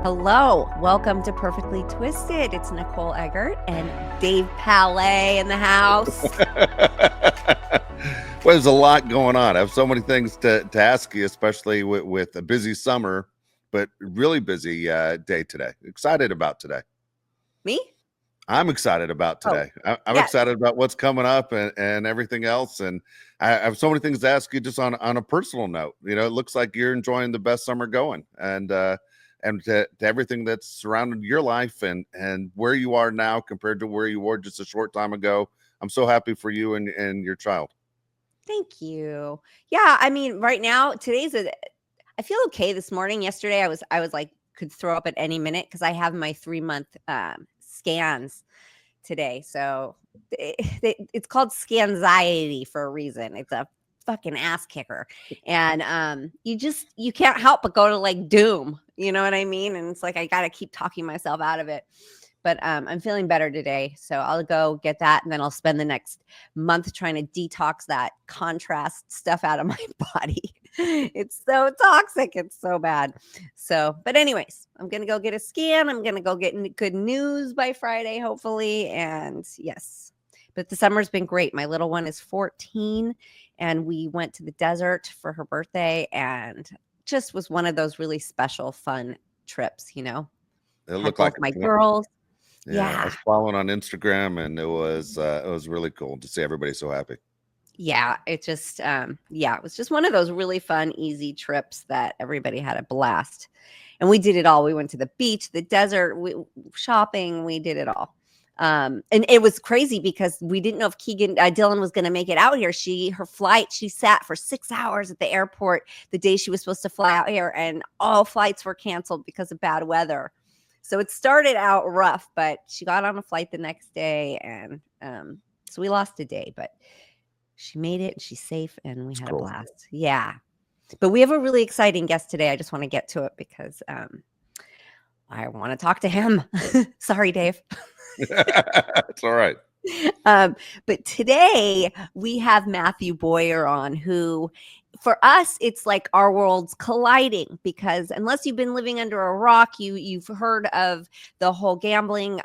Hello, welcome to Perfectly Twisted. It's Nicole Eggert and Dave Palais in the house. Well, there's a lot going on. I have so many things to ask you, especially with a busy summer, but really busy day today. Excited about today. Me? I'm excited about today. I'm yes. excited about what's coming up and everything else. And I have so many things to ask you just on a personal note. You know, it looks like you're enjoying the best summer going and to everything that's surrounded your life and where you are now compared to where you were just a short time ago. I'm so happy for you and your child. Thank you. Yeah, I mean, right now, I feel okay this morning. Yesterday, I was like, could throw up at any minute because I have my 3-month scans today. So it's called scanxiety for a reason. It's a fucking ass kicker. And you can't help but go to like doom. You know what I mean? And it's like I got to keep talking myself out of it. But I'm feeling better today. So I'll go get that. And then I'll spend the next month trying to detox that contrast stuff out of my body. It's so toxic. It's so bad. So, but anyways, I'm going to go get a scan. I'm going to go get good news by Friday, hopefully. And yes, but the summer's been great. My little one is 14 and we went to the desert for her birthday and just was one of those really special, fun trips, you know. It looked like my girls. Yeah, I was following on Instagram, and it was really cool to see everybody so happy. Yeah, it just it was just one of those really fun, easy trips that everybody had a blast. And we did it all. We went to the beach, the desert, shopping, we did it all. And it was crazy because we didn't know if Dylan was going to make it out here. Her flight, she sat for 6 hours at the airport the day she was supposed to fly out here, and all flights were canceled because of bad weather. So it started out rough, but she got on a flight the next day, and so we lost a day, but she made it and she's safe and we had a blast. Yeah. But we have a really exciting guest today. I just want to get to it because I want to talk to him. Sorry, Dave. It's all right. But today we have Mathew Bowyer on, who for us, it's like our worlds colliding because unless you've been living under a rock, you've heard of the whole gambling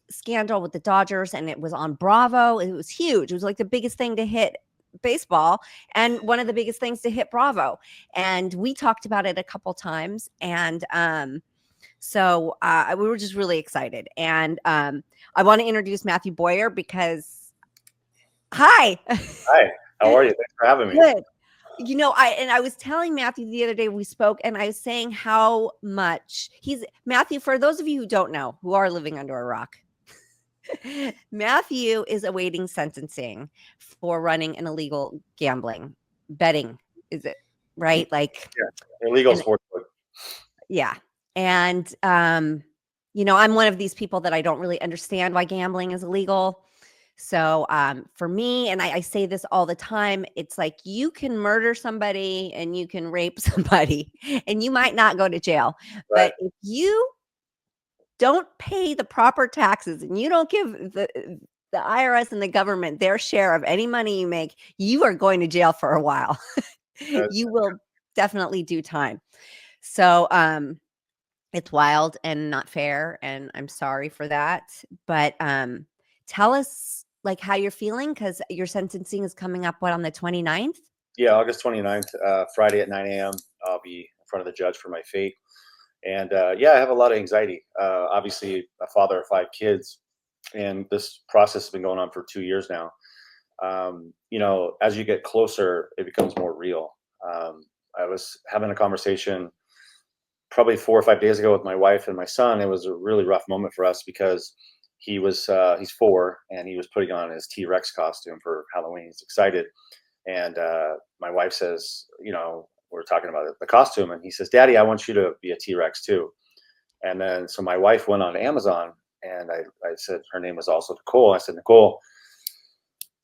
scandal with the Dodgers, and it was on Bravo. It was huge. It was like the biggest thing to hit baseball and one of the biggest things to hit Bravo. And we talked about it a couple times. And so we were just really excited. And I want to introduce Mathew Bowyer because hi. Hi, how are you? Thanks for having me. Good. You know, I was telling Mathew the other day we spoke, and I was saying how much Mathew, for those of you who don't know, who are living under a rock, Mathew is awaiting sentencing for running an illegal betting. Is it right? Like illegal sports book. Yeah. And, you know, I'm one of these people that I don't really understand why gambling is illegal. So for me, and I say this all the time, it's like you can murder somebody and you can rape somebody and you might not go to jail. Right. But if you don't pay the proper taxes and you don't give the IRS and the government their share of any money you make, you are going to jail for a while. You will definitely do time. So it's wild and not fair, and I'm sorry for that. But tell us like how you're feeling, because your sentencing is coming up on the 29th? Yeah, August 29th, Friday at 9 a.m. I'll be in front of the judge for my fate. And I have a lot of anxiety. Obviously, a father of 5 kids, and this process has been going on for 2 years now. You know, as you get closer, it becomes more real. I was having a conversation probably 4 or 5 days ago with my wife and my son. It was a really rough moment for us because he's 4 and he was putting on his T-Rex costume for Halloween. He's excited. And my wife says, you know, we're talking about the costume, and he says, "Daddy, I want you to be a T-Rex too." And then so my wife went on Amazon, and I said, her name was also Nicole. I said, "Nicole,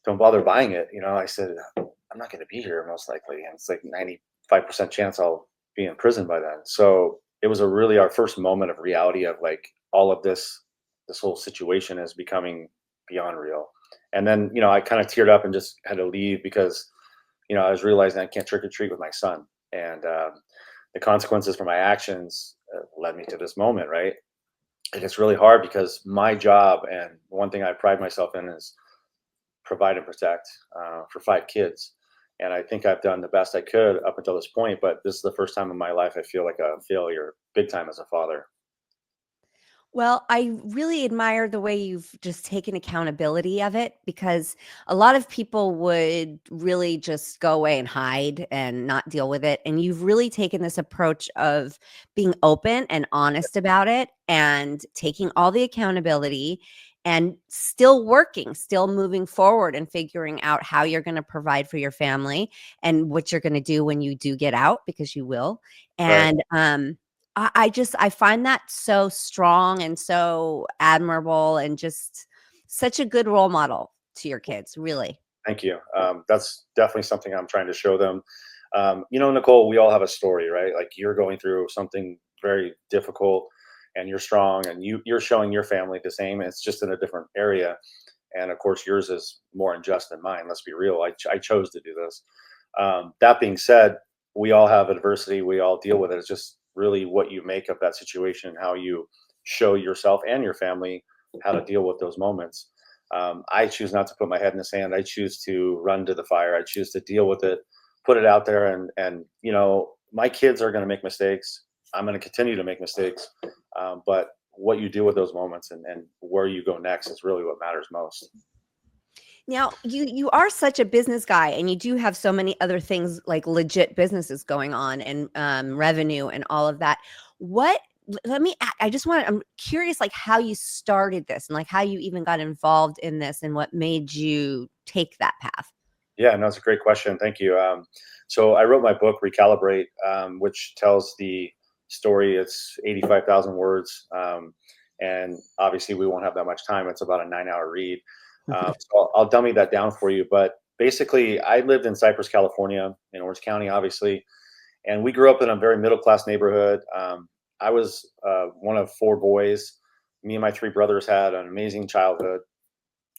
don't bother buying it." You know, I said, "I'm not going to be here most likely, and it's like 95% chance I'll be in prison by then." So it was our first moment of reality of like all of this whole situation is becoming beyond real. And then, you know, I kind of teared up and just had to leave because, you know, I was realizing I can't trick or treat with my son, and the consequences for my actions led me to this moment, right? And it's really hard because my job, and one thing I pride myself in, is provide and protect for 5 kids. And I think I've done the best I could up until this point, but this is the first time in my life I feel like a failure big time as a father. Well, I really admire the way you've just taken accountability of it, because a lot of people would really just go away and hide and not deal with it. And you've really taken this approach of being open and honest about it and taking all the accountability and still working, still moving forward and figuring out how you're going to provide for your family and what you're going to do when you do get out, because you will. Right. And I find that so strong and so admirable and just such a good role model to your kids, really. Thank you. That's definitely something I'm trying to show them. Nicole, we all have a story, right? Like, you're going through something very difficult and you're strong, and you're showing your family the same. It's just in a different area. And of course, yours is more unjust than mine. Let's be real. I chose to do this. That being said, we all have adversity. We all deal with it. It's just really what you make of that situation, how you show yourself and your family how to deal with those moments. I choose not to put my head in the sand. I choose to run to the fire. I choose to deal with it, put it out there, and my kids are going to make mistakes. I'm going to continue to make mistakes, but what you do with those moments and where you go next is really what matters most. Now, you are such a business guy, and you do have so many other things like legit businesses going on, and revenue and all of that. What let me I just want I'm curious, like, how you started this and like how you even got involved in this and what made you take that path. Yeah, no, it's a great question. Thank you. So I wrote my book, Recalibrate, which tells the story. It's 85,000 words. And obviously, we won't have that much time. It's about a 9-hour read. So I'll dummy that down for you. But basically, I lived in Cypress, California, in Orange County, obviously. And we grew up in a very middle class neighborhood. I was one of 4 boys. Me and my 3 brothers had an amazing childhood.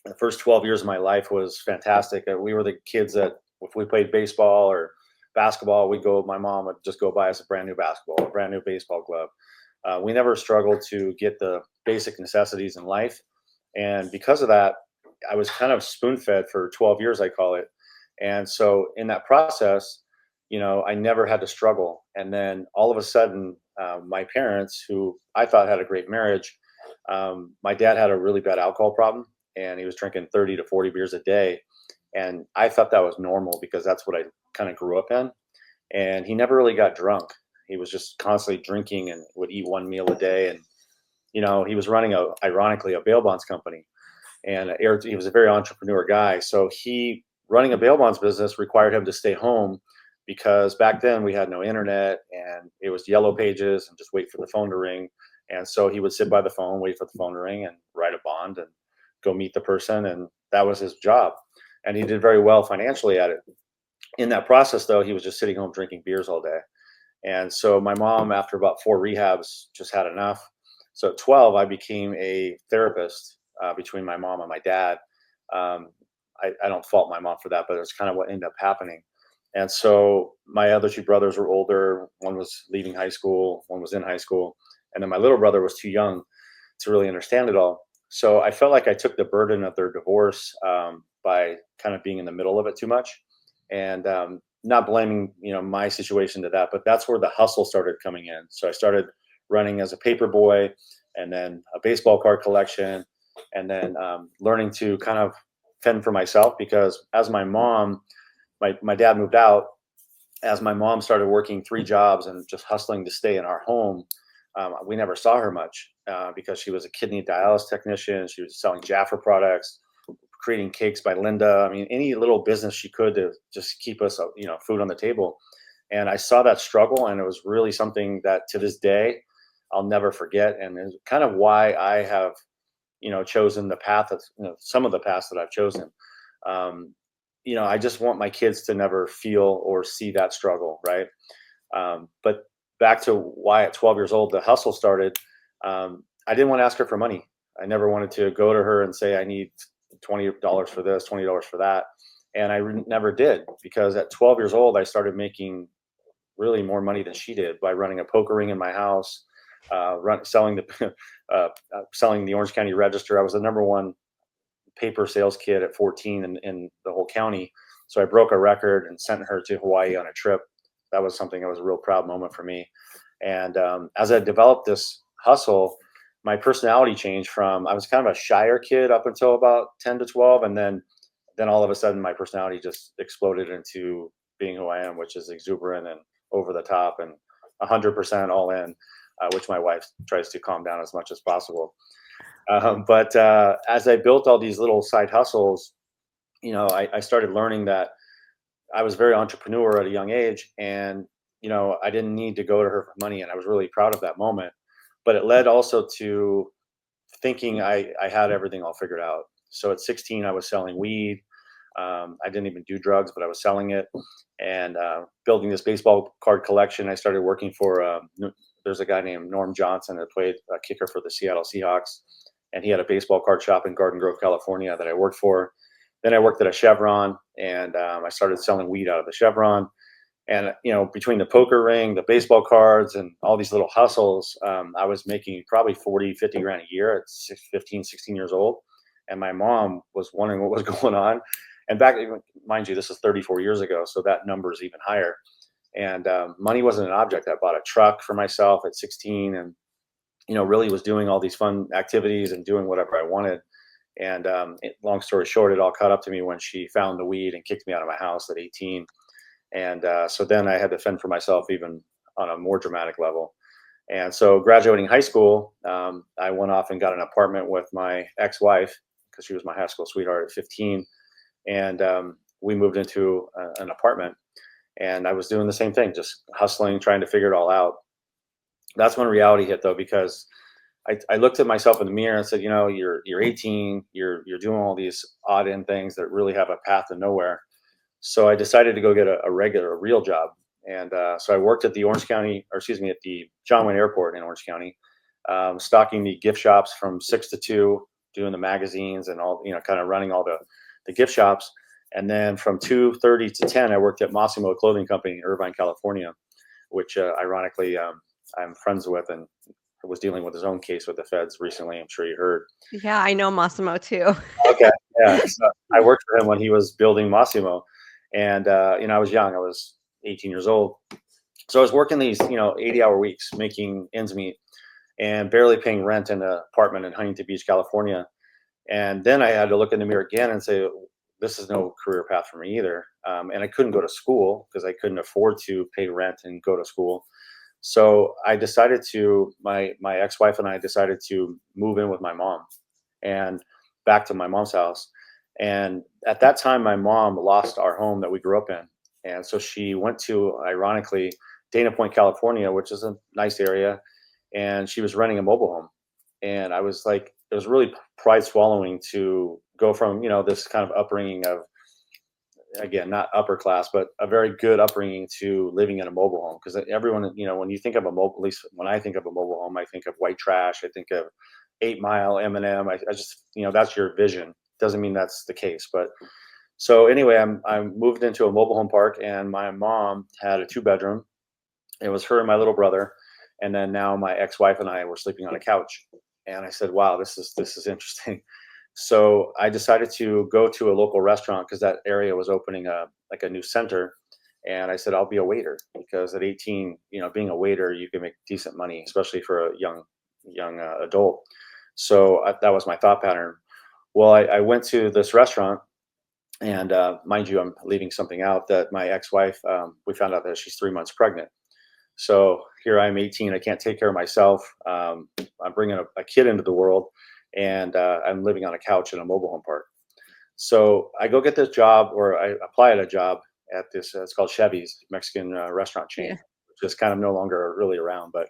The first 12 years of my life was fantastic. We were the kids that, if we played baseball or basketball, my mom would just go buy us a brand new basketball, a brand new baseball glove. We never struggled to get the basic necessities in life. And because of that, I was kind of spoon fed for 12 years, I call it. And so in that process, I never had to struggle. And then all of a sudden, my parents, who I thought had a great marriage, my dad had a really bad alcohol problem, and he was drinking 30 to 40 beers a day. And I thought that was normal because that's what I kind of grew up in. And he never really got drunk. He was just constantly drinking and would eat 1 meal a day. And, he was running ironically, a bail bonds company. And he was a very entrepreneur guy. So running a bail bonds business required him to stay home, because back then we had no internet and it was yellow pages and just wait for the phone to ring. And so he would sit by the phone, wait for the phone to ring, and write a bond and go meet the person. And that was his job. And he did very well financially at it. In that process, though, he was just sitting home drinking beers all day. And so my mom, after about 4 rehabs, just had enough. So at 12, I became a therapist between my mom and my dad. I don't fault my mom for that, but it's kind of what ended up happening. And so my other 2 brothers were older. One was leaving high school, one was in high school. And then my little brother was too young to really understand it all. So I felt like I took the burden of their divorce by kind of being in the middle of it too much. And not blaming, my situation to that, but that's where the hustle started coming in. So I started running as a paper boy, and then a baseball card collection, and then learning to kind of fend for myself, because as my dad moved out, as my mom started working 3 jobs and just hustling to stay in our home, we never saw her much because she was a kidney dialysis technician. She was selling Jaffa products, creating cakes by Linda. I mean, any little business she could to just keep us, food on the table. And I saw that struggle, and it was really something that to this day I'll never forget. And it's kind of why I have, chosen the path of, some of the paths that I've chosen. I just want my kids to never feel or see that struggle, right? But back to why at 12 years old the hustle started. I didn't want to ask her for money. I never wanted to go to her and say, I need $20 for this, $20 for that. And I never did, because at 12 years old, I started making really more money than she did by running a poker ring in my house, selling the selling the Orange County Register. I was the number one paper sales kid at 14 in the whole county. So I broke a record and sent her to Hawaii on a trip. That was something that was a real proud moment for me. And as I developed this hustle, my personality changed from, I was kind of a shyer kid up until about 10 to 12. And then all of a sudden my personality just exploded into being who I am, which is exuberant and over the top and 100% all in, which my wife tries to calm down as much as possible. But as I built all these little side hustles, I started learning that I was very entrepreneur at a young age, and I didn't need to go to her for money, and I was really proud of that moment. But it led also to thinking I had everything all figured out. So at 16, I was selling weed. I didn't even do drugs, but I was selling it and building this baseball card collection. I started working for there's a guy named Norm Johnson that played a kicker for the Seattle Seahawks, and he had a baseball card shop in Garden Grove, California that I worked for. Then I worked at a Chevron, and I started selling weed out of the Chevron. And, between the poker ring, the baseball cards, and all these little hustles, I was making probably 40, 50 grand a year at 15, 16 years old. And my mom was wondering what was going on. And back, mind you, this is 34 years ago, so that number is even higher. And money wasn't an object. I bought a truck for myself at 16 and, really was doing all these fun activities and doing whatever I wanted. And long story short, it all caught up to me when she found the weed and kicked me out of my house at 18. And so then I had to fend for myself even on a more dramatic level. And so graduating high school, I went off and got an apartment with my ex-wife because she was my high school sweetheart at 15. And we moved into an apartment, and I was doing the same thing, just hustling, trying to figure it all out. That's when reality hit, though, because I looked at myself in the mirror and said, you're 18, you're doing all these odd end things that really have a path to nowhere. So I decided to go get a real job. And so I worked at the at the John Wayne Airport in Orange County, stocking the gift shops from 6 to 2, doing the magazines and all, kind of running all the gift shops. And then from 2:30 to 10, I worked at Massimo Clothing Company in Irvine, California, which ironically I'm friends with, and was dealing with his own case with the feds recently. I'm sure you heard. Yeah, I know Massimo too. Okay. Yeah. So I worked for him when he was building Massimo. And, I was young. I was 18 years old. So I was working these, 80-hour weeks, making ends meet and barely paying rent in an apartment in Huntington Beach, California. And then I had to look in the mirror again and say, this is no career path for me either. And I couldn't go to school because I couldn't afford to pay rent and go to school. So I decided my ex-wife and I decided to move in with my mom and back to my mom's house. And at that time, my mom lost our home that we grew up in. And so she went to, ironically, Dana Point, California, which is a nice area. And she was renting a mobile home. And I was like, it was really pride swallowing to go from, this kind of upbringing of, again, not upper class, but a very good upbringing to living in a mobile home. Because everyone, when you think of at least when I think of a mobile home, I think of white trash. I think of 8 Mile, M&M. I just, that's your vision. Doesn't mean that's the case. But so anyway, I moved into a mobile home park, and my mom had a 2-bedroom. It was her and my little brother. And then now my ex-wife and I were sleeping on a couch. And I said, wow, this is interesting. So I decided to go to a local restaurant because that area was opening a new center. And I said, I'll be a waiter, because at 18, being a waiter, you can make decent money, especially for a young adult. So that was my thought pattern. Well, I went to this restaurant, and mind you, I'm leaving something out, that my ex-wife, we found out that she's 3 months pregnant. So here I'm 18, I can't take care of myself. I'm bringing a kid into the world, and I'm living on a couch in a mobile home park. So I go get this job, or I apply at a job at this, it's called Chevy's, Mexican restaurant chain, which is kind of no longer really around. But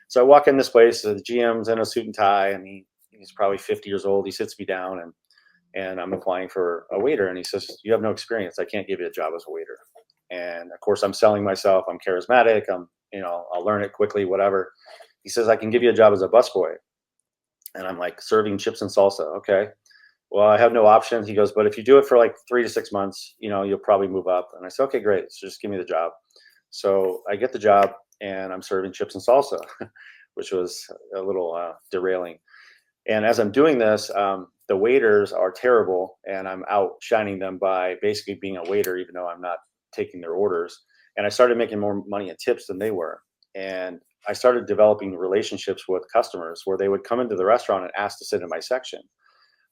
so I walk in this place, the GM's in a suit and tie, and he's probably 50 years old. He sits me down, and I'm applying for a waiter. And he says, you have no experience. I can't give you a job as a waiter. And of course, I'm selling myself. I'm charismatic. I'll learn it quickly, whatever. He says, I can give you a job as a busboy. And I'm like, serving chips and salsa. Okay. Well, I have no options. He goes, but if you do it for like 3 to 6 months, you'll probably move up. And I said, okay, great. So just give me the job. So I get the job, and I'm serving chips and salsa. which was a little derailing. And as I'm doing this, the waiters are terrible, and I'm outshining them by basically being a waiter, even though I'm not taking their orders. And I started making more money in tips than they were. And I started developing relationships with customers where they would come into the restaurant and ask to sit in my section.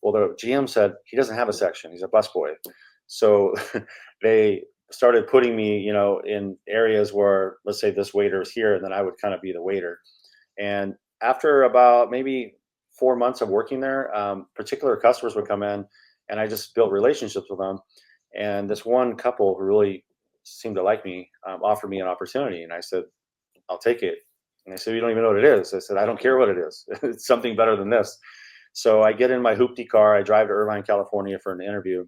Well, the GM said he doesn't have a section; he's a busboy. So they started putting me, in areas where, let's say, this waiter is here, and then I would kind of be the waiter. And after about maybe 4 months of working there, particular customers would come in, and I just built relationships with them. And this one couple who really seemed to like me offered me an opportunity, and I said, "I'll take it." And they said, "You don't even know what it is." I said, "I don't care what it is. It's something better than this." So I get in my hoopty car. I drive to Irvine, California for an interview.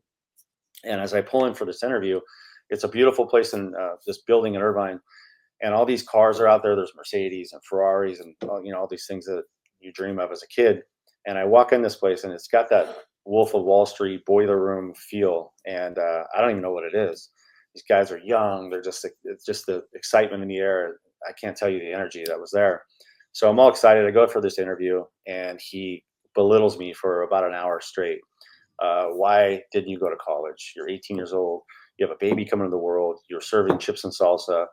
And as I pull in for this interview, it's a beautiful place in this building in Irvine. And all these cars are out there. There's Mercedes and Ferraris and all these things that you dream of as a kid. And I walk in this place, and it's got that Wolf of Wall Street boiler room feel. And I don't even know what it is. These guys are young. It's just the excitement in the air. I can't tell you the energy that was there. So I'm all excited. I go for this interview, and he belittles me for about an hour straight. Why didn't you go to college? You're 18 years old. You have a baby coming into the world. You're serving chips and salsa.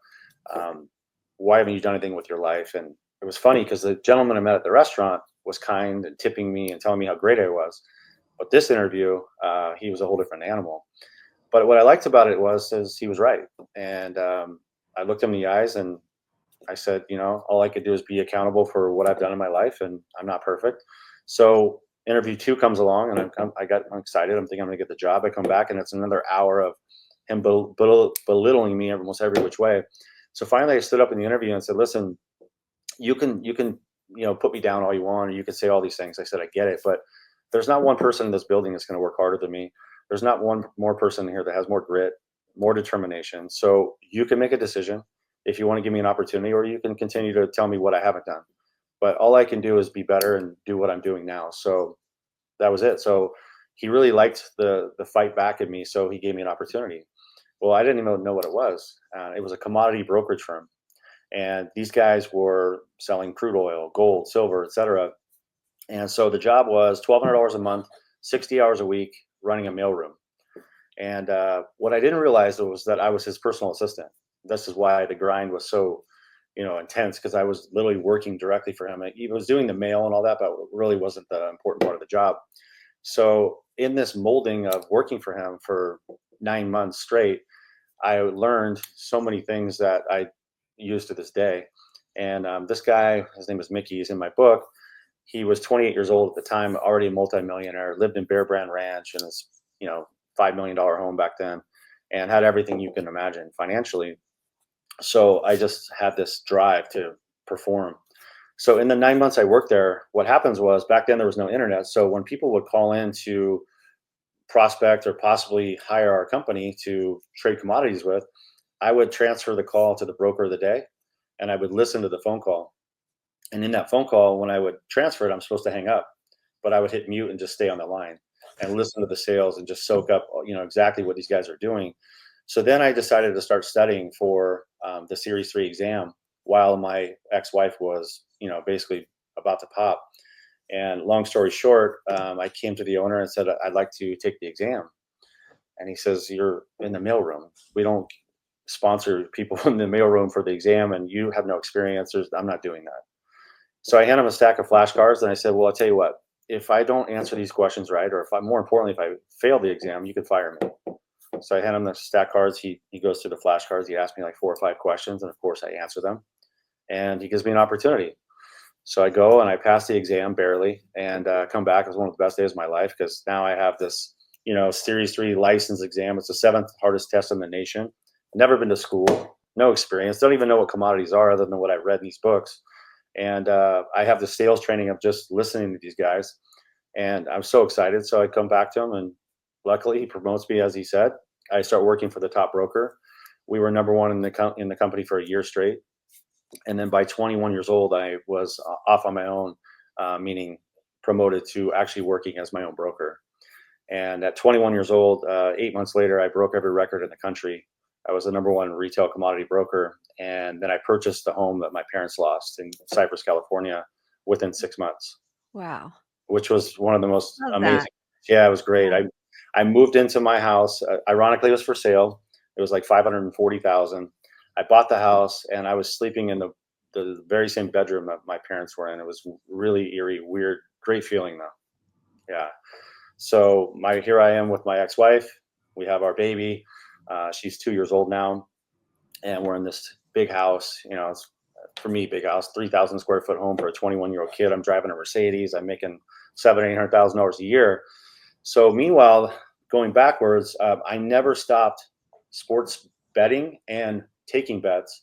Why haven't you done anything with your life? And it was funny because the gentleman I met at the restaurant was kind and tipping me and telling me how great I was. But this interview, he was a whole different animal. But what I liked about it is he was right. And I looked him in the eyes and I said, all I could do is be accountable for what I've done in my life, and I'm not perfect. So interview 2 comes along, and I'm excited. I'm thinking I'm going to get the job. I come back, and it's another hour of him belittling me almost every which way. So finally, I stood up in the interview and said, "Listen, you can put me down all you want, or you can say all these things." I said, "I get it, but there's not one person in this building that's going to work harder than me. There's not one more person here that has more grit, more determination. So you can make a decision if you want to give me an opportunity, or you can continue to tell me what I haven't done. But all I can do is be better and do what I'm doing now." So that was it. So he really liked the fight back at me, so he gave me an opportunity. Well, I didn't even know what it was. It was a commodity brokerage firm, and these guys were selling crude oil, gold, silver, etc. And so the job was $1,200 a month, 60 hours a week, running a mailroom. And what I didn't realize was that I was his personal assistant. This is why the grind was so intense, because I was literally working directly for him. He was doing the mail and all that, but it really wasn't the important part of the job. So in this molding of working for him for 9 months straight, I learned so many things that I use to this day. And this guy, his name is Mickey, he's in my book. He was 28 years old at the time, already a multimillionaire, lived in Bear Brand Ranch in his, $5 million home back then, and had everything you can imagine financially. So I just had this drive to perform. So in the 9 months I worked there, what happens was, back then there was no internet. So when people would call in to prospect or possibly hire our company to trade commodities with, I would transfer the call to the broker of the day, and I would listen to the phone call. And in that phone call, when I would transfer it, I'm supposed to hang up, but I would hit mute and just stay on the line and listen to the sales and just soak up, exactly what these guys are doing. So then I decided to start studying for the Series 3 exam while my ex-wife was, basically about to pop. And long story short, I came to the owner and said, "I'd like to take the exam." And he says, "You're in the mailroom. We don't sponsor people in the mailroom for the exam, and you have no experience. I'm not doing that." So I hand him a stack of flashcards, and I said, "Well, I'll tell you what, if I don't answer these questions right, or more importantly, if I fail the exam, you can fire me." So I hand him the stack cards. He goes through the flashcards. He asks me like 4 or 5 questions, and of course I answer them. And he gives me an opportunity. So I go and I pass the exam barely, and come back. It was one of the best days of my life, because now I have this, Series 3 license exam. It's the 7th hardest test in the nation. Never been to school, no experience, don't even know what commodities are other than what I read in these books. And I have the sales training of just listening to these guys, and I'm so excited. So I come back to him, and luckily he promotes me, as he said. I start working for the top broker. We were number one in the company for a year straight. And then by 21 years old, I was off on my own, meaning promoted to actually working as my own broker. And at 21 years old, 8 months later, I broke every record in the country. I was the number one retail commodity broker, And then I purchased the home that my parents lost in Cypress, California within 6 months, Wow. which was one of the most Love amazing. that. Yeah, it was great. Yeah. I moved into my house. Ironically, it was for sale. It was like 540,000. I bought the house and I was sleeping in the very same bedroom that my parents were in. It was really eerie, weird, great feeling though. Yeah. So here I am with my ex-wife. We have our baby. She's 2 years old now, and we're in this big house. It's, for me, big house, 3,000 square foot home for a 21-year-old kid. I'm driving a Mercedes. I'm making $700,000-800,000 a year. So meanwhile, going backwards, I never stopped sports betting and taking bets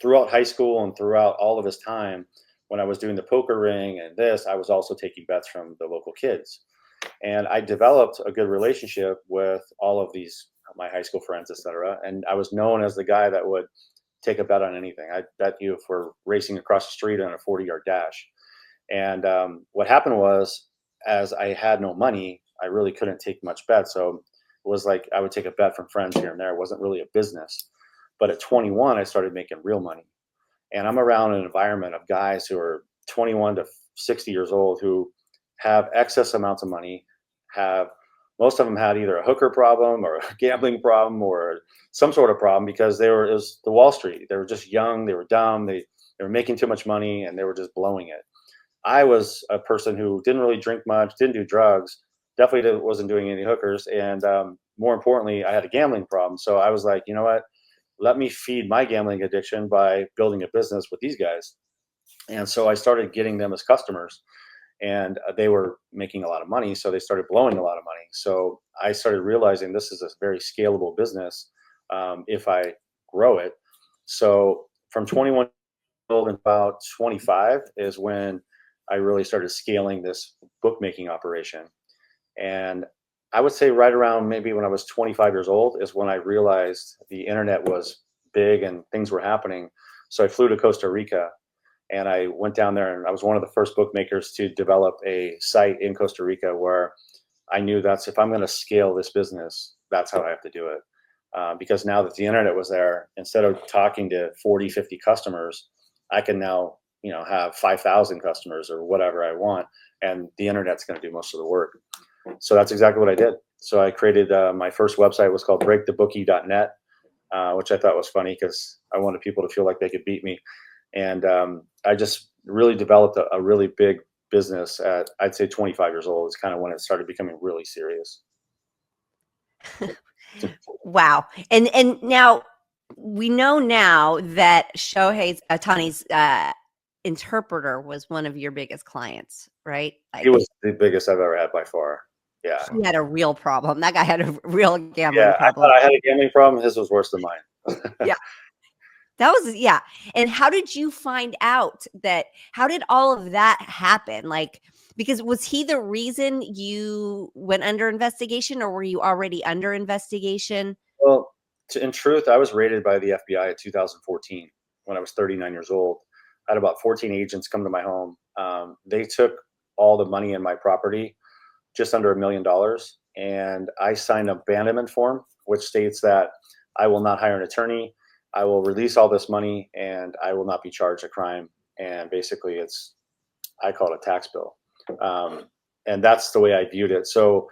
throughout high school and throughout all of this time. When I was doing the poker ring and this, I was also taking bets from the local kids. And I developed a good relationship with all of these, my high school friends, et cetera. And I was known as the guy that would take a bet on anything. I'd bet you if we're racing across the street on a 40-yard dash. And what happened was, as I had no money, I really couldn't take much bet. So it was like I would take a bet from friends here and there. It wasn't really a business. But at 21, I started making real money. And I'm around an environment of guys who are 21 to 60 years old who have excess amounts of money, most of them had either a hooker problem or a gambling problem or some sort of problem because it was the Wall Street. They were just young, they were dumb, they were making too much money and they were just blowing it. I was a person who didn't really drink much, didn't do drugs, definitely wasn't doing any hookers. And more importantly, I had a gambling problem. So I was like, you know what? Let me feed my gambling addiction by building a business with these guys. And so I started getting them as customers, and they were making a lot of money. So they started blowing a lot of money. So I started realizing this is a very scalable business if I grow it. So from 21 years old and about 25 is when I really started scaling this bookmaking operation. And I would say right around maybe when I was 25 years old is when I realized the internet was big and things were happening. So I flew to Costa Rica and I went down there, and I was one of the first bookmakers to develop a site in Costa Rica where I knew that's, if I'm going to scale this business, that's how I have to do it. Because now that the internet was there, instead of talking to 40, 50 customers, I can now, have 5,000 customers or whatever I want. And the internet's going to do most of the work. So that's exactly what I did. So I created my first website was called breakthebookie.net, which I thought was funny because I wanted people to feel like they could beat me. And I just really developed a really big business at, I'd say 25 years old. It's kind of when it started becoming really serious. Wow. And now we know now that Shohei Ohtani's interpreter was one of your biggest clients, right? He was the biggest I've ever had by far. Yeah. He had a real problem. That guy had a real gambling Yeah, I problem. thought I had a gambling problem. His was worse than mine. Yeah. That was, yeah. And how did you find out how did all of that happen? Like, because was he the reason you went under investigation, or were you already under investigation? Well, in truth, I was raided by the FBI in 2014 when I was 39 years old. I had about 14 agents come to my home. They took all the money in my property, just under $1 million. And I signed an abandonment form, which states that I will not hire an attorney. I will release all this money and I will not be charged a crime. And basically I call it a tax bill. And that's the way I viewed it. So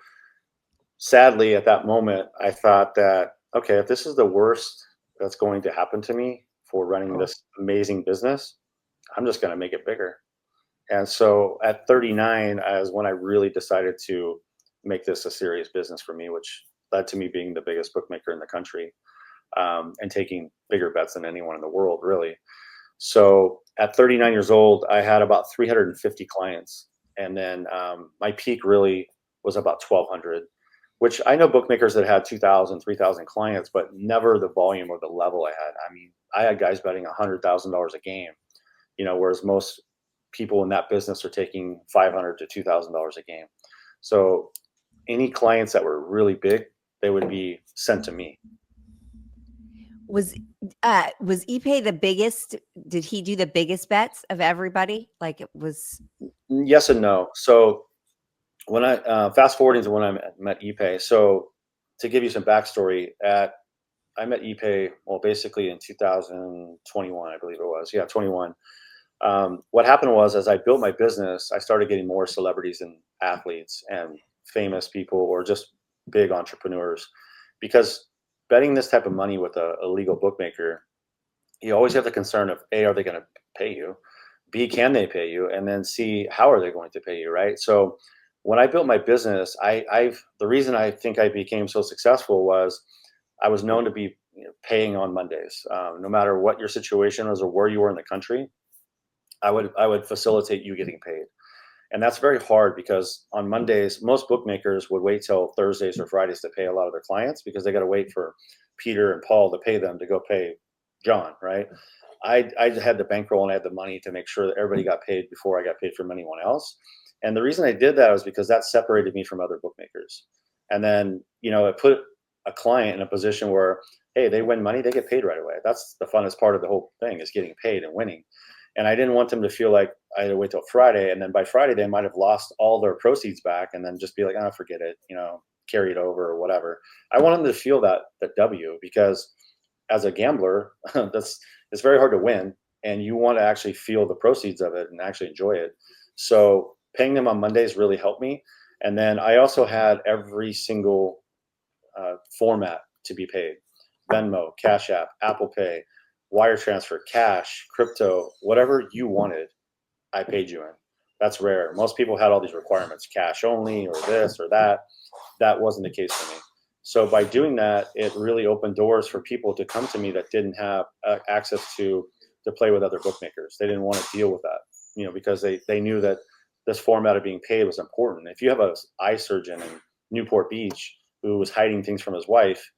sadly, at that moment, I thought that, okay, if this is the worst that's going to happen to me for running this amazing business, I'm just going to make it bigger. And so at 39 is when I really decided to make this a serious business for me, which led to me being the biggest bookmaker in the country and taking bigger bets than anyone in the world, really. So at 39 years old, I had about 350 clients. And then my peak really was about 1,200, which I know bookmakers that had 2,000, 3,000 clients, but never the volume or the level I had. I mean, I had guys betting $100,000 a game, whereas most people in that business are taking $500 to $2,000 a game. So any clients that were really big, they would be sent to me. Was Ipe the biggest? Did he do the biggest bets of everybody? Like it was? Yes and no. So when I fast forwarding to when I met Ipe, so to give you some backstory, at I met Ipe, well, basically in 2021, I believe it was. Yeah, 21. What happened was, as I built my business, I started getting more celebrities and athletes and famous people or just big entrepreneurs, because betting this type of money with a legal bookmaker, you always have the concern of A, are they going to pay you? B, can they pay you? And then C, how are they going to pay you? Right. So when I built my business, the reason I think I became so successful was I was known to be, paying on Mondays. No matter what your situation was or where you were in the country, I would facilitate you getting paid. And that's very hard because on Mondays, most bookmakers would wait till Thursdays or Fridays to pay a lot of their clients because they got to wait for Peter and Paul to pay them to go pay John, right? I had the bankroll and I had the money to make sure that everybody got paid before I got paid from anyone else. And the reason I did that was because that separated me from other bookmakers. And then, it put a client in a position where, hey, they win money, they get paid right away. That's the funnest part of the whole thing, is getting paid and winning. And I didn't want them to feel like I had to wait till Friday. And then by Friday, they might have lost all their proceeds back and then just be like, oh, forget it, carry it over or whatever. I want them to feel that W, because as a gambler, it's very hard to win, and you want to actually feel the proceeds of it and actually enjoy it. So paying them on Mondays really helped me. And then I also had every single format to be paid: Venmo, Cash App, Apple Pay, wire transfer, cash, crypto, whatever you wanted, I paid you in. That's rare. Most people had all these requirements: cash only or this or that. That wasn't the case for me. So by doing that, it really opened doors for people to come to me that didn't have access to play with other bookmakers. They didn't want to deal with that, because they knew that this format of being paid was important. If you have an eye surgeon in Newport Beach who was hiding things from his wife,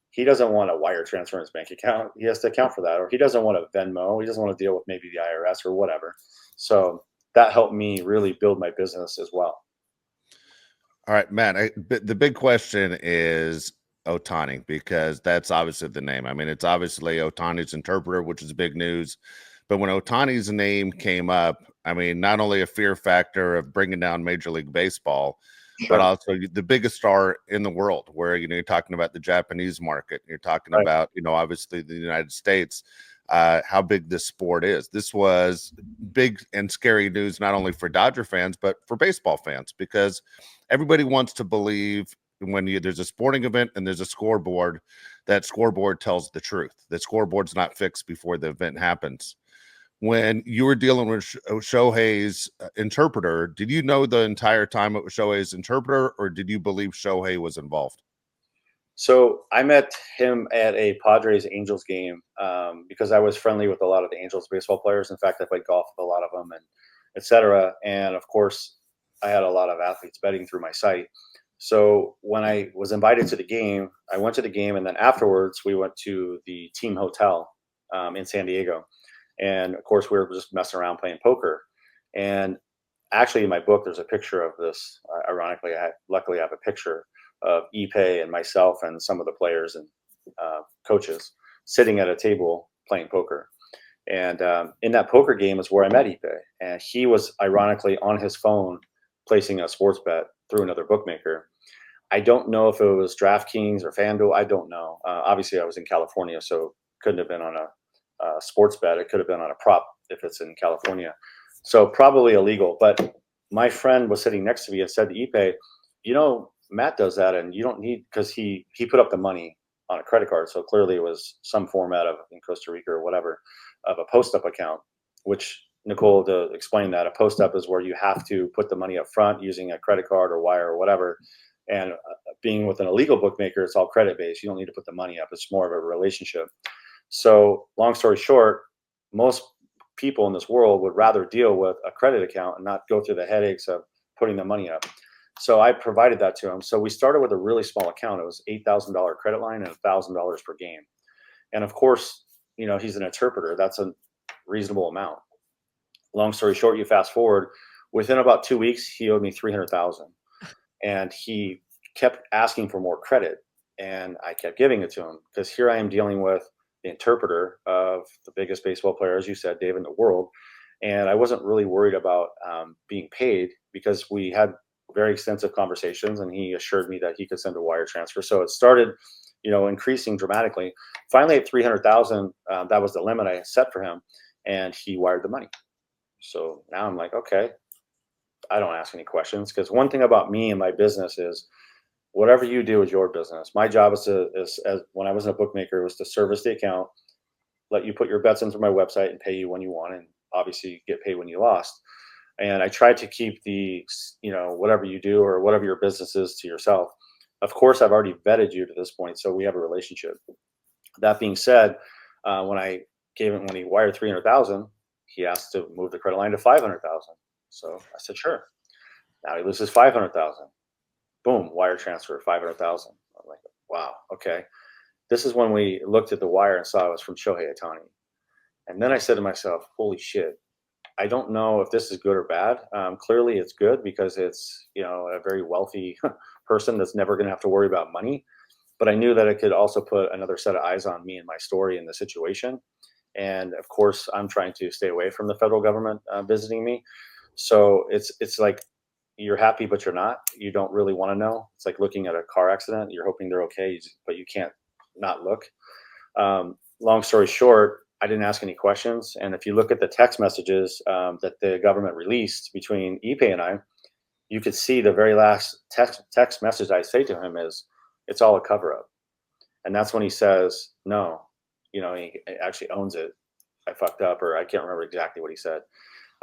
he doesn't want a wire transfer in his bank account. He has to account for that. Or he doesn't want a Venmo. He doesn't want to deal with maybe the IRS or whatever. So that helped me really build my business as well. All right, Matt, the big question is Ohtani, because that's obviously the name. I mean, it's obviously Ohtani's interpreter, which is big news. But when Ohtani's name came up, I mean, not only a fear factor of bringing down Major League Baseball, Sure. but also the biggest star in the world, where, you're talking about the Japanese market, you're talking Right. about, obviously the United States, how big this sport is. This was big and scary news, not only for Dodger fans, but for baseball fans, because everybody wants to believe when there's a sporting event and there's a scoreboard, that scoreboard tells the truth. The scoreboard's not fixed before the event happens. When you were dealing with Shohei's interpreter, did you know the entire time it was Shohei's interpreter, or did you believe Shohei was involved? So I met him at a Padres Angels game because I was friendly with a lot of the Angels baseball players. In fact, I played golf with a lot of them, and et cetera. And of course, I had a lot of athletes betting through my site. So when I was invited to the game, I went to the game, and then afterwards we went to the team hotel in San Diego. And of course, we were just messing around playing poker. And actually, in my book, there's a picture of this. Ironically, luckily I have a picture of Ipe and myself and some of the players and coaches sitting at a table playing poker. And in that poker game is where I met Ipe. And he was ironically on his phone placing a sports bet through another bookmaker. I don't know if it was DraftKings or FanDuel. I don't know. Obviously, I was in California, so couldn't have been on a sports bet. It could have been on a prop if it's in California. So probably illegal. But my friend was sitting next to me and said to Ipe, Matt does that, and you don't need, because he put up the money on a credit card. So clearly it was some format of, in Costa Rica or whatever, of a post-up account, which, Nicole, to explain that, a post-up is where you have to put the money up front using a credit card or wire or whatever. And being with an illegal bookmaker, it's all credit-based. You don't need to put the money up. It's more of a relationship. So long story short, most people in this world would rather deal with a credit account and not go through the headaches of putting the money up. So I provided that to him. So we started with a really small account. It was $8,000 credit line and $1,000 per game. And of course, he's an interpreter. That's a reasonable amount. Long story short, you fast forward, within about 2 weeks, he owed me $300,000, and he kept asking for more credit, and I kept giving it to him, because here I am dealing with the interpreter of the biggest baseball player, as you said, Dave, in the world. And I wasn't really worried about being paid, because we had very extensive conversations, and he assured me that he could send a wire transfer. So it started increasing dramatically. Finally, at 300,000, that was the limit I set for him, and he wired the money. So now I'm like, okay, I don't ask any questions, because one thing about me and my business is whatever you do is your business. My job is as when I was a bookmaker, was to service the account, let you put your bets into my website and pay you when you won, and obviously get paid when you lost. And I try to keep the, whatever you do or whatever your business is to yourself. Of course, I've already vetted you to this point, so we have a relationship. That being said, when he wired 300,000, he asked to move the credit line to 500,000. So I said, sure. Now he loses 500,000. Boom, wire transfer 500,000. I'm like, wow, okay. This is when we looked at the wire and saw it was from Shohei Ohtani. And then I said to myself, holy shit, I don't know if this is good or bad. Clearly it's good, because it's, a very wealthy person that's never going to have to worry about money. But I knew that it could also put another set of eyes on me and my story and the situation. And of course, I'm trying to stay away from the federal government visiting me. So it's like, you're happy, but you're not. You don't really want to know. It's like looking at a car accident. You're hoping they're okay, but you can't not look. Long story short, I didn't ask any questions. And if you look at the text messages that the government released between Ipe and I, you could see the very last text message I say to him is, it's all a cover up. And that's when he says, no, he actually owns it. I fucked up, or I can't remember exactly what he said.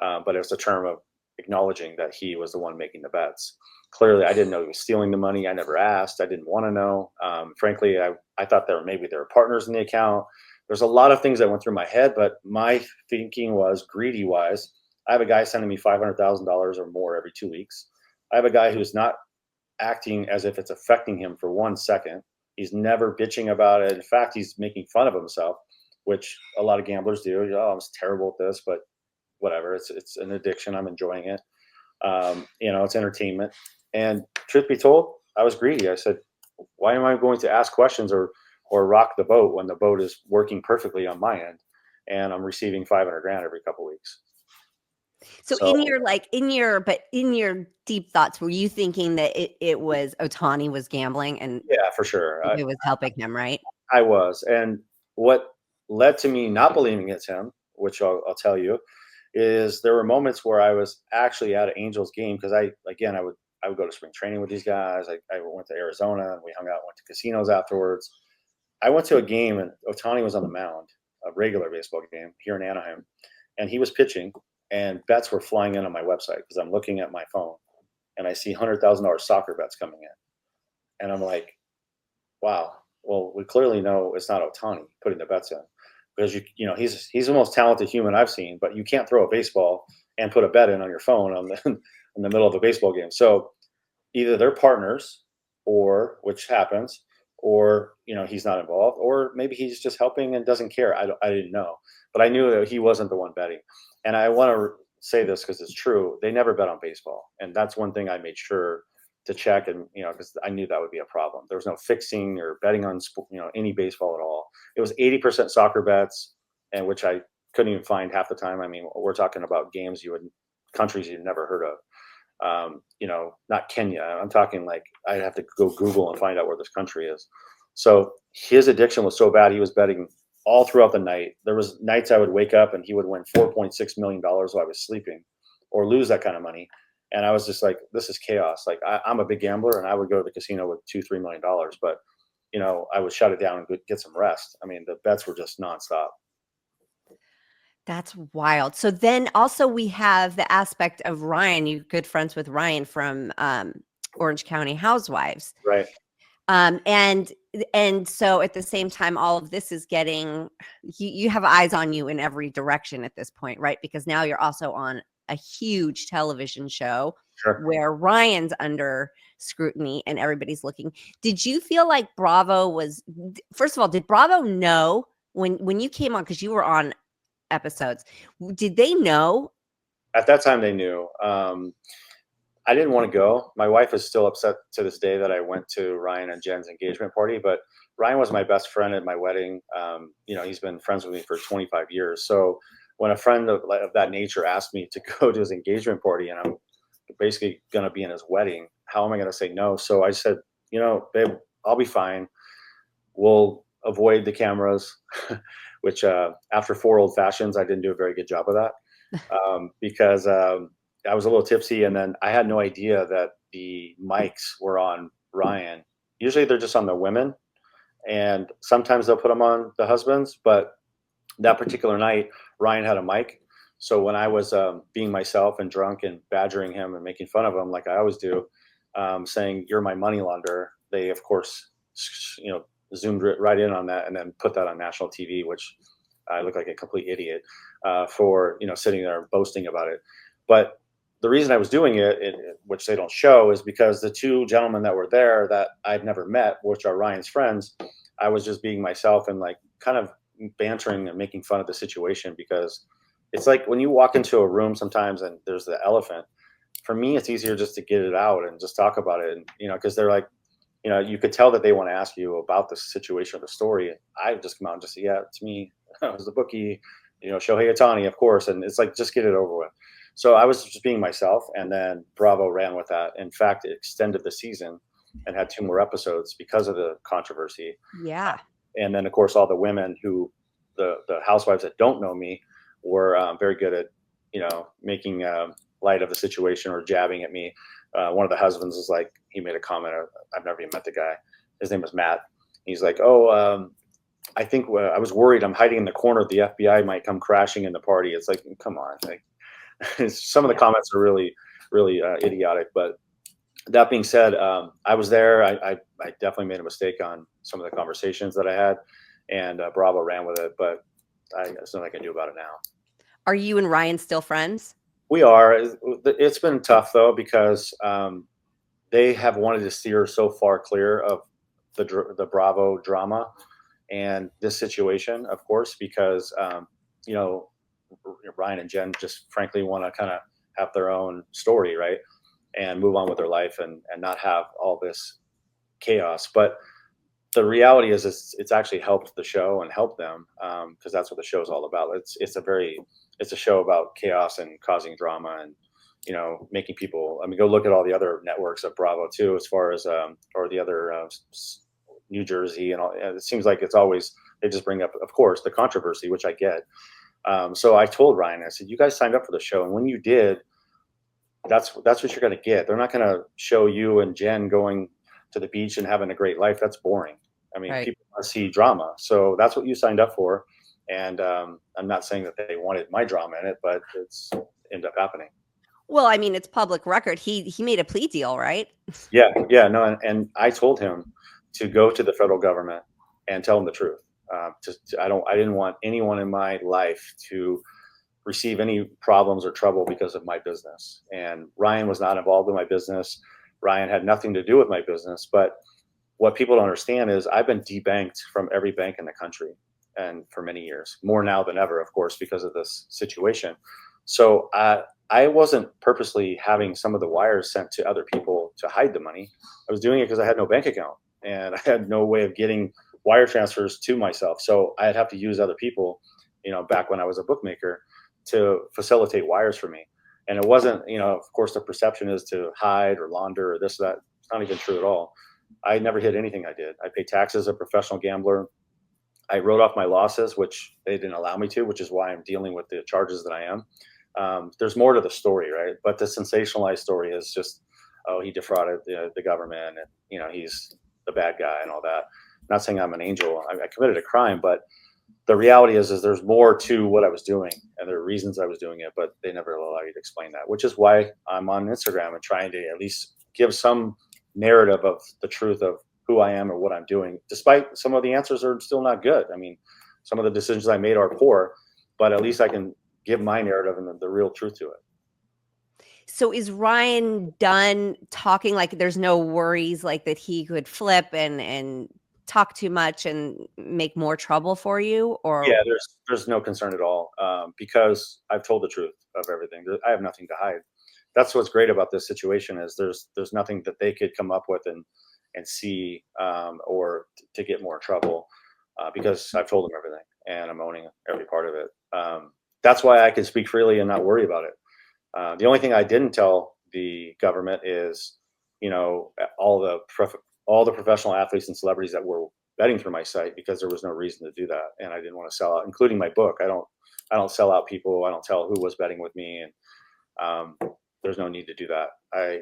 But it was a term of acknowledging that he was the one making the bets. Clearly, I didn't know he was stealing the money. I never asked. I didn't want to know. Frankly, I thought maybe there were partners in the account. There's a lot of things that went through my head, but my thinking was greedy wise. I have a guy sending me $500,000 or more every 2 weeks. I have a guy who's not acting as if it's affecting him for 1 second. He's never bitching about it. In fact, he's making fun of himself, which a lot of gamblers do. Oh, I'm terrible at this, but whatever. It's an addiction. I'm enjoying it. It's entertainment. And truth be told, I was greedy. I said, why am I going to ask questions or rock the boat when the boat is working perfectly on my end, and I'm receiving 500 grand every couple of weeks? So in your deep thoughts, were you thinking that it was Ohtani was gambling and Yeah, for sure. it was helping him, right? I was. And what led to me not believing it's him, which I'll tell you, is there were moments where I was actually at an Angels game, because I would go to spring training with these guys. I went to Arizona and we hung out, went to casinos afterwards. I went to a game and Ohtani was on the mound, a regular baseball game here in Anaheim, and he was pitching, and bets were flying in on my website because I'm looking at my phone and I see $100,000 soccer bets coming in. And I'm like, wow, well, we clearly know it's not Ohtani putting the bets in, because he's the most talented human I've seen, but you can't throw a baseball and put a bet in on your phone in the middle of a baseball game. So either they're partners, or which happens, or he's not involved, or maybe he's just helping and doesn't care. I didn't know, but I knew that he wasn't the one betting. And I want to say this because it's true. They never bet on baseball, and that's one thing I made sure to check. And because I knew that would be a problem. There was no fixing or betting on any baseball at all. It was 80% soccer bets, and which I couldn't even find half the time. I mean, we're talking about countries you've never heard of. Not Kenya. I'm talking like I'd have to go Google and find out where this country is. So his addiction was so bad, he was betting all throughout the night. There was nights I would wake up and he would win $4.6 million while I was sleeping, or lose that kind of money. And I was just like, this is chaos. Like I'm a big gambler, and I would go to the casino with $2-3 million, but I would shut it down and get some rest. I mean, the bets were just nonstop. That's wild. So then also we have the aspect of Ryan. You're good friends with Ryan from Orange County Housewives. Right. And so at the same time, all of this is getting, you have eyes on you in every direction at this point, right? Because now you're also on a huge television show. Sure. Where Ryan's under scrutiny and everybody's looking. Did you feel like Bravo was, first of all, did Bravo know when you came on, because you were on episodes, did they know? At that time they knew. I didn't want to go. My wife is still upset to this day that I went to Ryan and Jen's engagement party, but Ryan was my best friend at my wedding. He's been friends with me for 25 years. So when a friend of that nature asked me to go to his engagement party, and I'm basically going to be in his wedding, how am I going to say no? So I said, babe, I'll be fine. we'll avoid the cameras, which after 4 old fashions, I didn't do a very good job of that because I was a little tipsy, and then I had no idea that the mics were on Ryan. Usually they're just on the women, and sometimes they'll put them on the husbands, but that particular night, Ryan had a mic. So when I was being myself and drunk and badgering him and making fun of him, like I always do, saying, "You're my money launderer," they, of course, zoomed right in on that and then put that on national TV, which I look like a complete idiot for, sitting there boasting about it. But the reason I was doing it, which they don't show, is because the 2 gentlemen that were there that I'd never met, which are Ryan's friends, I was just being myself and like kind of bantering and making fun of the situation, because it's like when you walk into a room sometimes and there's the elephant. For me, it's easier just to get it out and just talk about it, and because they're like, you could tell that they want to ask you about the situation or the story. I just come out and just say, yeah, to me, I was the bookie, Shohei Ohtani, of course, and it's like, just get it over with. So I was just being myself, and then Bravo ran with that. In fact, it extended the season and had 2 more episodes because of the controversy. Yeah. And then, of course, all the women who, the housewives that don't know me, were very good at, making light of the situation or jabbing at me. One of the husbands is like, he made a comment. I've never even met the guy. His name was Matt. He's like, "Oh, I think I was worried. I'm hiding in the corner. The FBI might come crashing in the party." It's like, come on. Like, some of the comments are really, really idiotic. But that being said, I was there. I definitely made a mistake on some of the conversations that I had, and Bravo ran with it. But there's nothing I can do about it now. Are you and Ryan still friends? We are. It's been tough though, because they have wanted to steer so far clear of the Bravo drama and this situation, of course, because Ryan and Jen just frankly want to kind of have their own story, right, and move on with their life and not have all this chaos. But the reality is, it's actually helped the show and helped them, because that's what the show is all about. It's a show about chaos and causing drama and making people. I mean, go look at all the other networks of Bravo too, as far as or the other New Jersey and all. It seems like it's always, they just bring up, of course, the controversy, which I get. So I told Ryan, I said, "You guys signed up for the show, and when you did, that's what you're going to get. They're not going to show you and Jen going to the beach and having a great life. That's boring. I mean, people want to see drama. So that's what you signed up for." And I'm not saying that they wanted my drama in it, but it's ended up happening. Well, I mean, it's public record. He made a plea deal, right? Yeah, no, and I told him to go to the federal government and tell them the truth. I didn't want anyone in my life to receive any problems or trouble because of my business. And Ryan was not involved in my business. Ryan had nothing to do with my business. But what people don't understand is I've been debanked from every bank in the country, and for many years, more now than ever, of course, because of this situation. So I wasn't purposely having some of the wires sent to other people to hide the money. I was doing it because I had no bank account and I had no way of getting wire transfers to myself. So I'd have to use other people, back when I was a bookmaker, to facilitate wires for me. And it wasn't, of course, the perception is to hide or launder or this, or that. It's not even true at all. I never hid anything I did. I pay taxes as a professional gambler. I wrote off my losses, which they didn't allow me to, which is why I'm dealing with the charges that I am. There's more to the story, right? But the sensationalized story is just, oh, he defrauded the government, and he's the bad guy and all that. Not saying I'm an angel. I committed a crime, but the reality is there's more to what I was doing, and there are reasons I was doing it, but they never allow you to explain that, which is why I'm on Instagram and trying to at least give some narrative of the truth of who I am or what I'm doing, despite some of the answers are still not good. I mean, some of the decisions I made are poor, but at least I can give my narrative and the real truth to it. So is Ryan done talking? Like, there's no worries like that he could flip and talk too much and make more trouble for you? Or yeah, there's no concern at all, because I've told the truth of everything. I have nothing to hide. That's what's great about this situation is there's nothing that they could come up with and see, or to get more trouble, because I've told them everything and I'm owning every part of it. That's why I can speak freely and not worry about it. The only thing I didn't tell the government is, all the professional athletes and celebrities that were betting through my site because there was no reason to do that, and I didn't want to sell out, including my book. I don't sell out people. I don't tell who was betting with me, and there's no need to do that.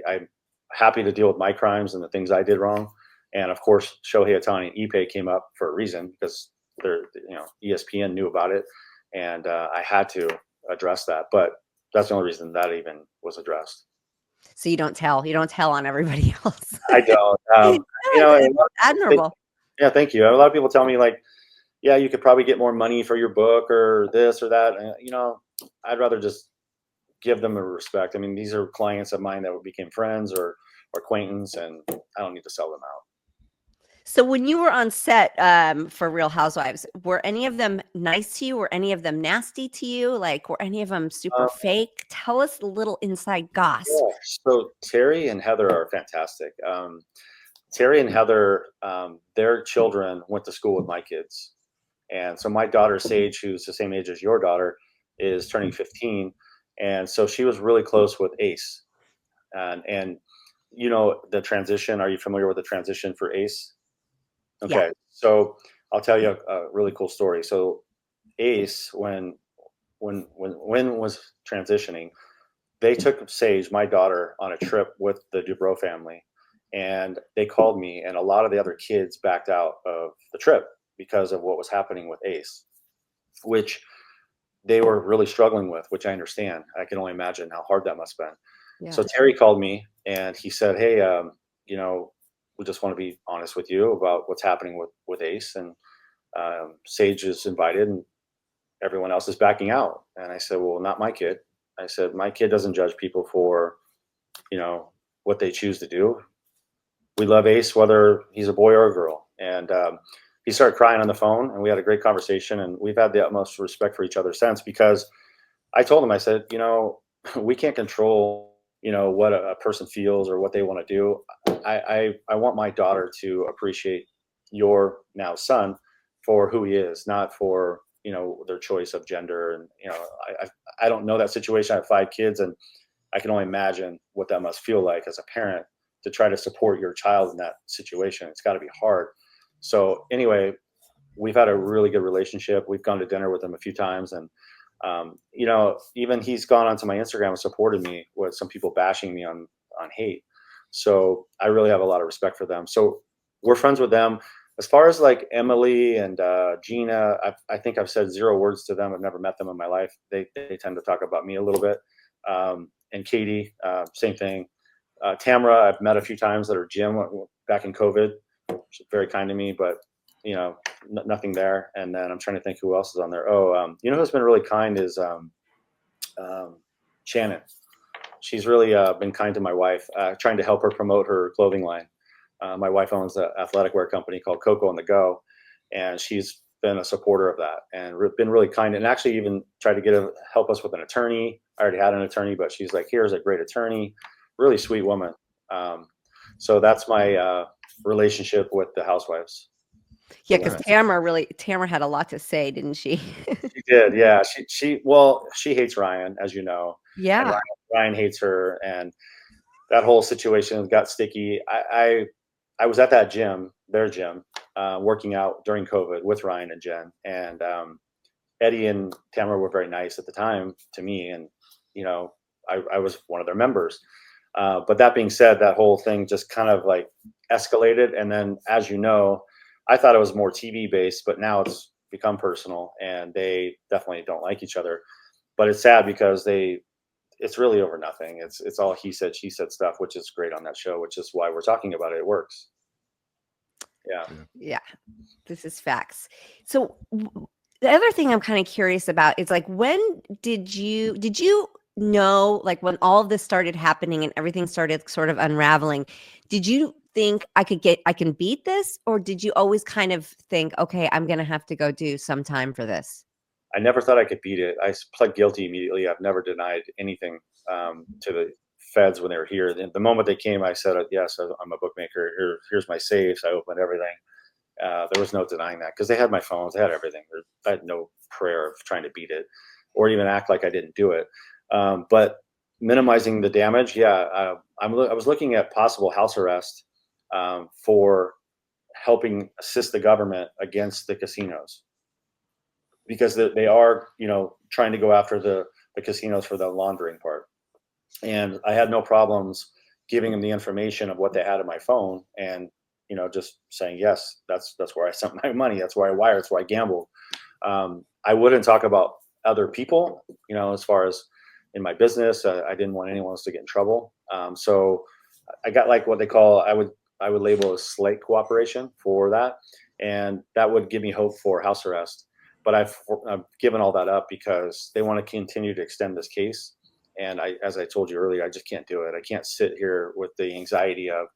I'm happy to deal with my crimes and the things I did wrong. And of course, Shohei Ohtani and Ippei came up for a reason because ESPN knew about it, and I had to address that. But that's the only reason that even was addressed. So you don't tell on everybody else. I don't. It's admirable. Yeah, thank you. A lot of people tell me like, yeah, you could probably get more money for your book or this or that. And, I'd rather just give them a respect. I mean, these are clients of mine that became friends or acquaintance, and I don't need to sell them out. So when you were on set for Real Housewives, were any of them nice to you? Were any of them nasty to you? Like, were any of them super fake? Tell us a little inside gossip. Yeah. So Terry and Heather are fantastic. Terry and Heather, their children went to school with my kids. And so my daughter, Sage, who's the same age as your daughter, is turning 15. And so she was really close with Ace. And the transition, are you familiar with the transition for Ace? Okay. Yeah. So I'll tell you a really cool story. So Ace, when was transitioning, they took Sage, my daughter, on a trip with the Dubrow family. And they called me, and a lot of the other kids backed out of the trip because of what was happening with Ace, which they were really struggling with, which I understand. I can only imagine how hard that must have been. Yeah. So Terry called me, and he said, hey, we just want to be honest with you about what's happening with Ace, and Sage is invited and everyone else is backing out. And I said, well, not my kid. I said, my kid doesn't judge people for, what they choose to do. We love Ace, whether he's a boy or a girl. And he started crying on the phone, and we had a great conversation, and we've had the utmost respect for each other since, because I told him, I said, we can't control, what a person feels or what they want to do. I want my daughter to appreciate your now son for who he is, not for, their choice of gender. And, I don't know that situation. I have 5 kids, and I can only imagine what that must feel like as a parent to try to support your child in that situation. It's got to be hard. So anyway, we've had a really good relationship. We've gone to dinner with him a few times, and even he's gone onto my Instagram and supported me with some people bashing me on hate. So I really have a lot of respect for them. So we're friends with them. As far as like Emily and Gina, I think I've said 0 words to them. I've never met them in my life. They tend to talk about me a little bit. And Katie, same thing. Tamara, I've met a few times at her gym back in COVID. She's very kind to me, but nothing there. And then I'm trying to think who else is on there. Who's been really kind is Shannon. She's really been kind to my wife, trying to help her promote her clothing line. My wife owns an athletic wear company called Coco on the Go, and she's been a supporter of that and been really kind, and actually even tried to help us with an attorney. I already had an attorney, but she's like, here's a great attorney, really sweet woman. So that's my relationship with the Housewives. Yeah, because Tamara had a lot to say, didn't she? She did, yeah. She hates Ryan, as you know. Yeah. Ryan hates her, and that whole situation got sticky. I was at that gym, their gym, working out during COVID with Ryan and Jen, and Eddie and Tamara were very nice at the time to me, and I was one of their members. But that being said, that whole thing just kind of like escalated, and then, as you know, I thought it was more TV based, but now it's become personal, and they definitely don't like each other. But it's sad because it's really over nothing. It's all he said, she said stuff, which is great on that show, which is why we're talking about it. It works. Yeah. This is facts. So the other thing I'm kind of curious about is like, when did you know, like when all of this started happening and everything started sort of unraveling, did you think I can beat this? Or did you always kind of think, okay, I'm going to have to go do some time for this? I never thought I could beat it. I pled guilty immediately. I've never denied anything to the feds when they were here. The moment they came, I said, yes, I'm a bookmaker. Here's my safes. I opened everything. There was no denying that because they had my phones. They had everything. I had no prayer of trying to beat it or even act like I didn't do it. But minimizing the damage, I was looking at possible house arrest for helping assist the government against the casinos, because they are, trying to go after the casinos for the laundering part. And I had no problems giving them the information of what they had on my phone, and just saying, yes, that's where I sent my money, that's where I wired, that's where I gambled. I wouldn't talk about other people, as far as in my business. I didn't want anyone else to get in trouble. So I got like what they call, I would label as slight cooperation for that, and that would give me hope for house arrest. But I've given all that up because they want to continue to extend this case. And as I told you earlier, I just can't do it. I can't sit here with the anxiety of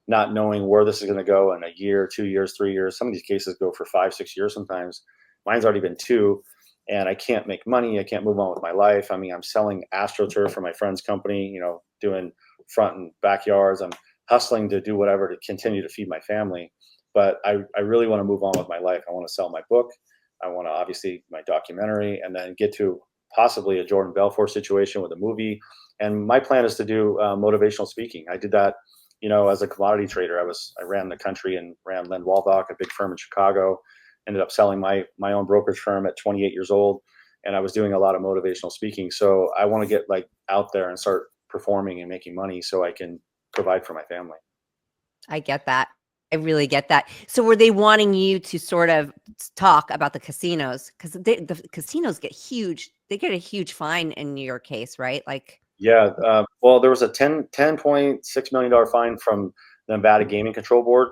not knowing where this is going to go in a year, 2 years, 3 years. Some of these cases go for 5, 6 years sometimes. Mine's already been 2, and I can't make money. I can't move on with my life. I mean, I'm selling AstroTurf for my friend's company, doing front and backyards. I'm hustling to do whatever to continue to feed my family. But I really want to move on with my life. I want to sell my book. I want to, obviously, my documentary, and then get to possibly a Jordan Belfort situation with a movie. And my plan is to do motivational speaking. I did that, as a commodity trader. I ran the country and ran Len Waldock, a big firm in Chicago. Ended up selling my own brokerage firm at 28 years old, and I was doing a lot of motivational speaking. So I want to get out there and start performing and making money so I can provide for my family. I get that. I really get that. So were they wanting you to sort of talk about the casinos? Because the casinos get huge. They get a huge fine in your case, right? Yeah. Well, there was a $10.6 million fine from the Nevada Gaming Control Board,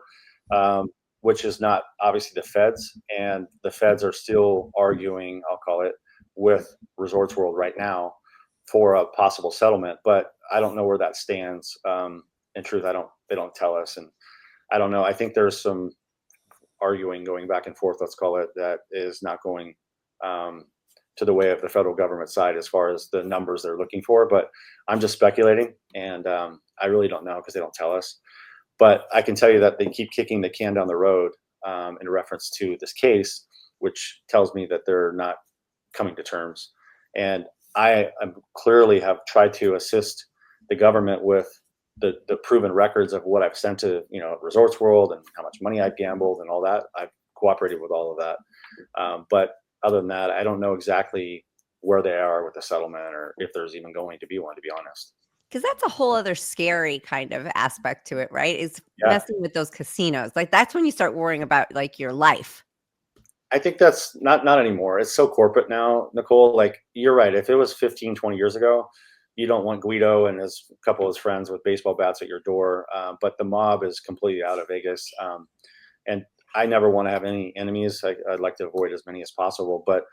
which is not obviously the feds. And the feds are still arguing, I'll call it, with Resorts World right now for a possible settlement. But I don't know where that stands. In truth, they don't tell us. And I don't know. I think there's some arguing going back and forth, let's call it, that is not going to the way of the federal government side as far as the numbers they're looking for. But I'm just speculating, and I really don't know because they don't tell us. But I can tell you that they keep kicking the can down the road in reference to this case, which tells me that they're not coming to terms. And I clearly have tried to assist the government with the proven records of what I've sent to Resorts World and how much money I've gambled and all that. I've cooperated with all of that. But other than that, I don't know exactly where they are with the settlement, or if there's even going to be one, to be honest. Because that's a whole other scary kind of aspect to it, right? Is messing with those casinos. That's when you start worrying about your life. I think that's not anymore. It's so corporate now, Nicole. You're right. If it was 15, 20 years ago, you don't want Guido and a couple of his friends with baseball bats at your door. But the mob is completely out of Vegas. And I never want to have any enemies. I'd like to avoid as many as possible. But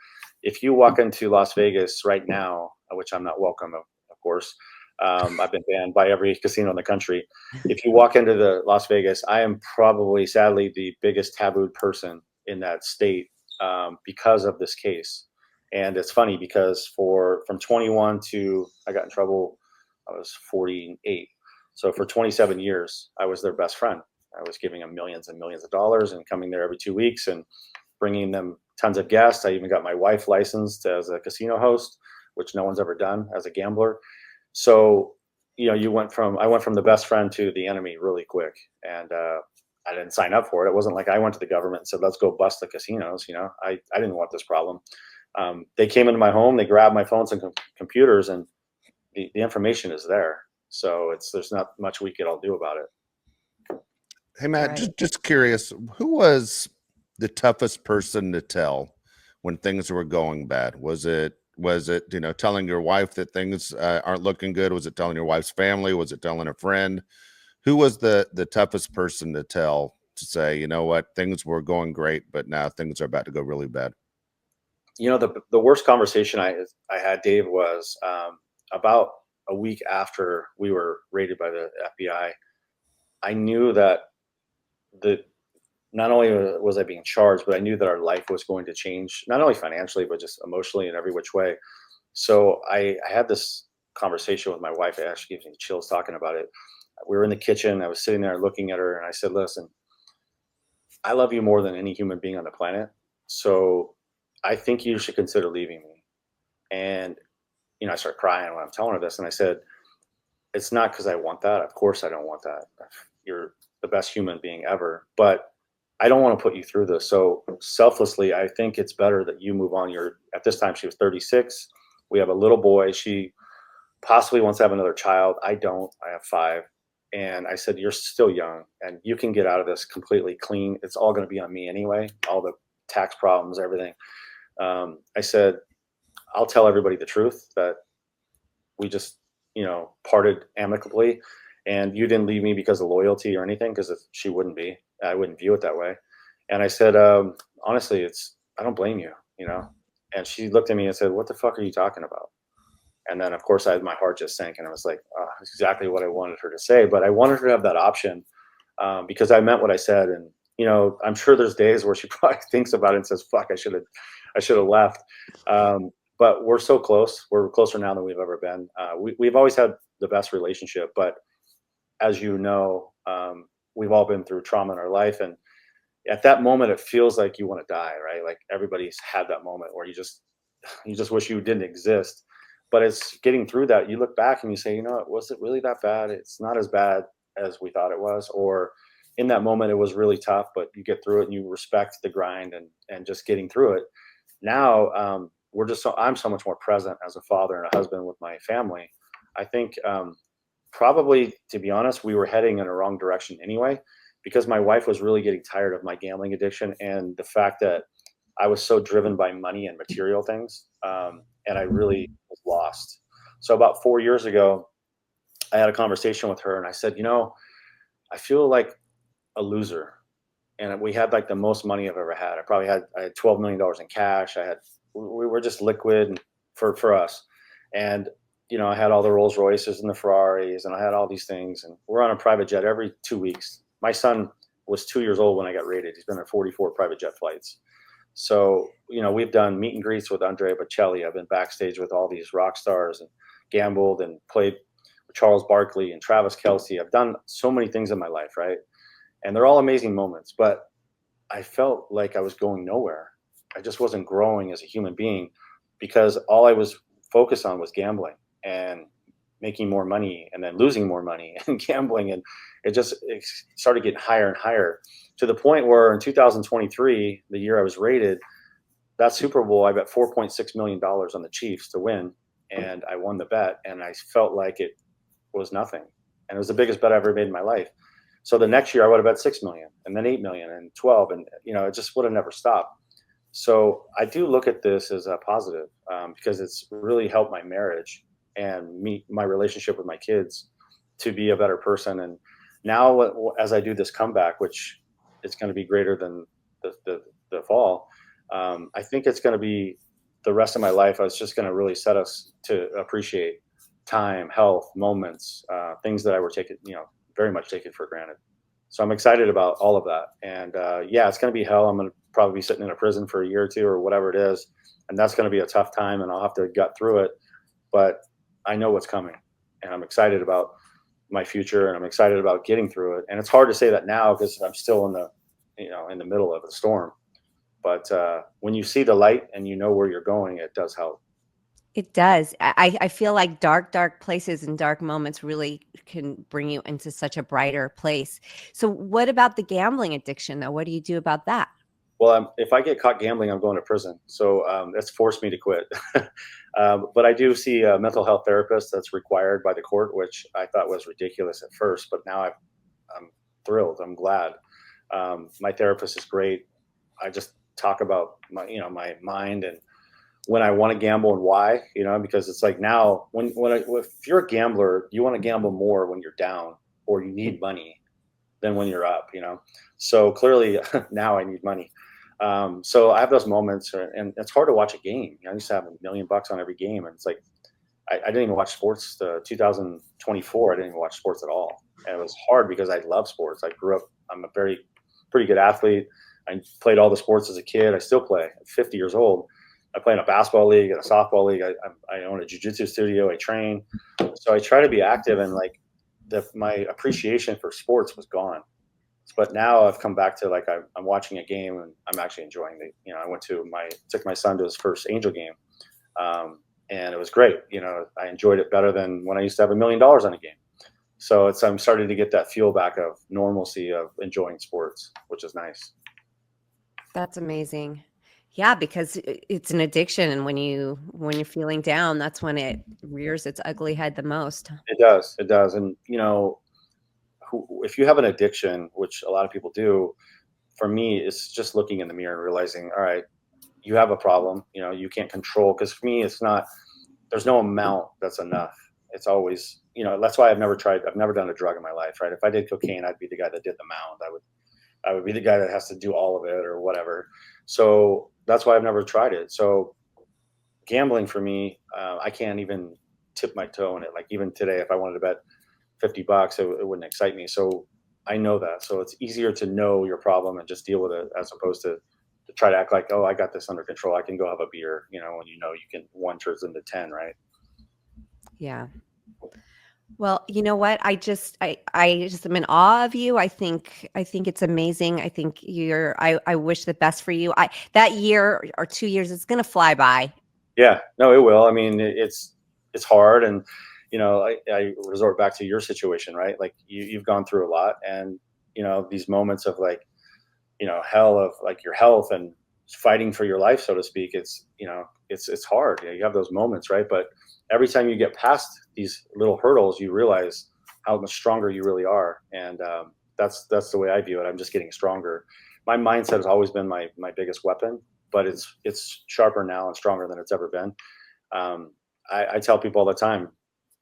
if you walk into Las Vegas right now, which I'm not welcome, of course, I've been banned by every casino in the country. If you walk into the Las Vegas, I am probably, sadly, the biggest tabooed person in that state because of this case. And it's funny because from 21 to I got in trouble, I was 48. So for 27 years, I was their best friend. I was giving them millions and millions of dollars and coming there every 2 weeks and bringing them tons of guests. I even got my wife licensed as a casino host, which no one's ever done as a gambler. So, I went from the best friend to the enemy really quick. And I didn't sign up for it. It wasn't like I went to the government and said, let's go bust the casinos. I didn't want this problem. They came into my home, they grabbed my phones and computers, and the information is there. So there's not much we could all do about it. Hey, Matt, just curious, who was the toughest person to tell when things were going bad? Was it telling your wife that things aren't looking good? Was it telling your wife's family? Was it telling a friend? Who was the toughest person to tell, to say, you know what, things were going great, but now things are about to go really bad? The worst conversation I had, Dave, was about a week after we were raided by the FBI. I knew that not only was I being charged, but I knew that our life was going to change, not only financially, but just emotionally in every which way. So I had this conversation with my wife. It actually gives me chills talking about it. We were in the kitchen. I was sitting there looking at her, and I said, listen, I love you more than any human being on the planet. So I think you should consider leaving me. And, I started crying when I'm telling her this. And I said, it's not because I want that. Of course I don't want that. You're the best human being ever. But I don't want to put you through this. So selflessly, I think it's better that you move on. At this time, she was 36. We have a little boy. She possibly wants to have another child. I don't. I have 5. And I said, you're still young and you can get out of this completely clean. It's all going to be on me anyway. All the tax problems, everything. I said, I'll tell everybody the truth that we just, parted amicably, and you didn't leave me because of loyalty or anything, because she wouldn't be. I wouldn't view it that way. And I said, honestly, I don't blame you, And she looked at me and said, what the fuck are you talking about? And then, of course, my heart just sank, and I was like, that's exactly what I wanted her to say. But I wanted her to have that option, because I meant what I said. And, I'm sure there's days where she probably thinks about it and says, fuck, I should have left. But we're so close. We're closer now than we've ever been. We've always had the best relationship. But as you know, we've all been through trauma in our life. And at that moment, it feels like you want to die, right? Like everybody's had that moment where you just wish you didn't exist. But it's getting through that. You look back and you say, was it really that bad? It's not as bad as we thought it was. Or in that moment, it was really tough, but you get through it and you respect the grind and just getting through it. Now, I'm so much more present as a father and a husband with my family. I think probably, to be honest, we were heading in a wrong direction anyway, because my wife was really getting tired of my gambling addiction and the fact that I was so driven by money and material things. And I really was lost. So about 4 years ago, I had a conversation with her and I said, I feel like a loser. And we had like the most money I've ever had. I had $12 million in cash. We were just liquid for us. And, I had all the Rolls Royces and the Ferraris, and I had all these things, and we're on a private jet every 2 weeks. My son was 2 years old when I got rated. He's been on 44 private jet flights. So, we've done meet and greets with Andrea Bocelli. I've been backstage with all these rock stars and gambled and played with Charles Barkley and Travis Kelce. I've done so many things in my life, right? And they're all amazing moments, but I felt like I was going nowhere. I just wasn't growing as a human being because all I was focused on was gambling and making more money and then losing more money and gambling. And it started getting higher and higher to the point where in 2023, the year I was rated, that Super Bowl, I bet $4.6 million on the Chiefs to win. And I won the bet and I felt like it was nothing. And it was the biggest bet I ever made in my life. So the next year I would have bet 6 million and then 8 million and 12. And, it just would have never stopped. So I do look at this as a positive because it's really helped my marriage and my relationship with my kids to be a better person. And now as I do this comeback, which it's going to be greater than the fall, I think it's going to be the rest of my life. It's just going to really set us to appreciate time, health, moments, things that I were very much taken for granted. So I'm excited about all of that. And it's going to be hell. I'm going to probably be sitting in a prison for a year or two or whatever it is. And that's going to be a tough time and I'll have to gut through it. But I know what's coming and I'm excited about my future and I'm excited about getting through it. And it's hard to say that now because I'm still in the middle of the storm. But when you see the light and you know where you're going, it does help. It does. I feel like dark places and dark moments really can bring you into such a brighter place. So what about the gambling addiction though? What do you do about that? Well, if I get caught gambling, I'm going to prison. So that's forced me to quit. But I do see a mental health therapist that's required by the court, which I thought was ridiculous at first. But now I'm thrilled. I'm glad. My therapist is great. I just talk about my mind and when I want to gamble and why, because it's like now if you're a gambler, you want to gamble more when you're down or you need money than when you're up, So clearly now I need money. So I have those moments and it's hard to watch a game. I used to have $1 million on every game. And it's like, I didn't even watch sports 2024. I didn't even watch sports at all. And it was hard because I love sports. I grew up, I'm a pretty good athlete. I played all the sports as a kid. I still play at 50 years old. I play in a basketball league and a softball league. I own a jiu-jitsu studio. I train. So I try to be active and my appreciation for sports was gone. But now I've come back to I'm watching a game and I'm actually enjoying it. I took my son to his first Angel game. And it was great. I enjoyed it better than when I used to have $1 million on a game. So I'm starting to get that feel back of normalcy of enjoying sports, which is nice. That's amazing. Yeah, because it's an addiction, and when you're feeling down, that's when it rears its ugly head the most. It does. And if you have an addiction, which a lot of people do, for me, it's just looking in the mirror and realizing, all right, you have a problem. You can't control. Because for me, it's not. There's no amount that's enough. It's always, that's why I've never done a drug in my life, right? If I did cocaine, I'd be the guy that did the mound. I would be the guy that has to do all of it or whatever. So that's why I've never tried it. So gambling for me, I can't even tip my toe in it. Like even today, if I wanted to bet $50, it wouldn't excite me. So I know that. So it's easier to know your problem and just deal with it as opposed to try to act like, oh, I got this under control. I can go have a beer, when you can one turns into 10, right? Yeah. Well, you know what? I just am in awe of you. I think it's amazing. I think I wish the best for you. That year or 2 years, it's gonna fly by. Yeah, no, it will. I mean, it's hard, and I resort back to your situation, right? Like you've gone through a lot, and these moments of like, hell of like your health and fighting for your life, so to speak. It's hard. You have those moments, right? But every time you get past these little hurdles, you realize how much stronger you really are, and that's the way I view it. I'm just getting stronger. My mindset has always been my biggest weapon, but it's sharper now and stronger than it's ever been. I tell people all the time,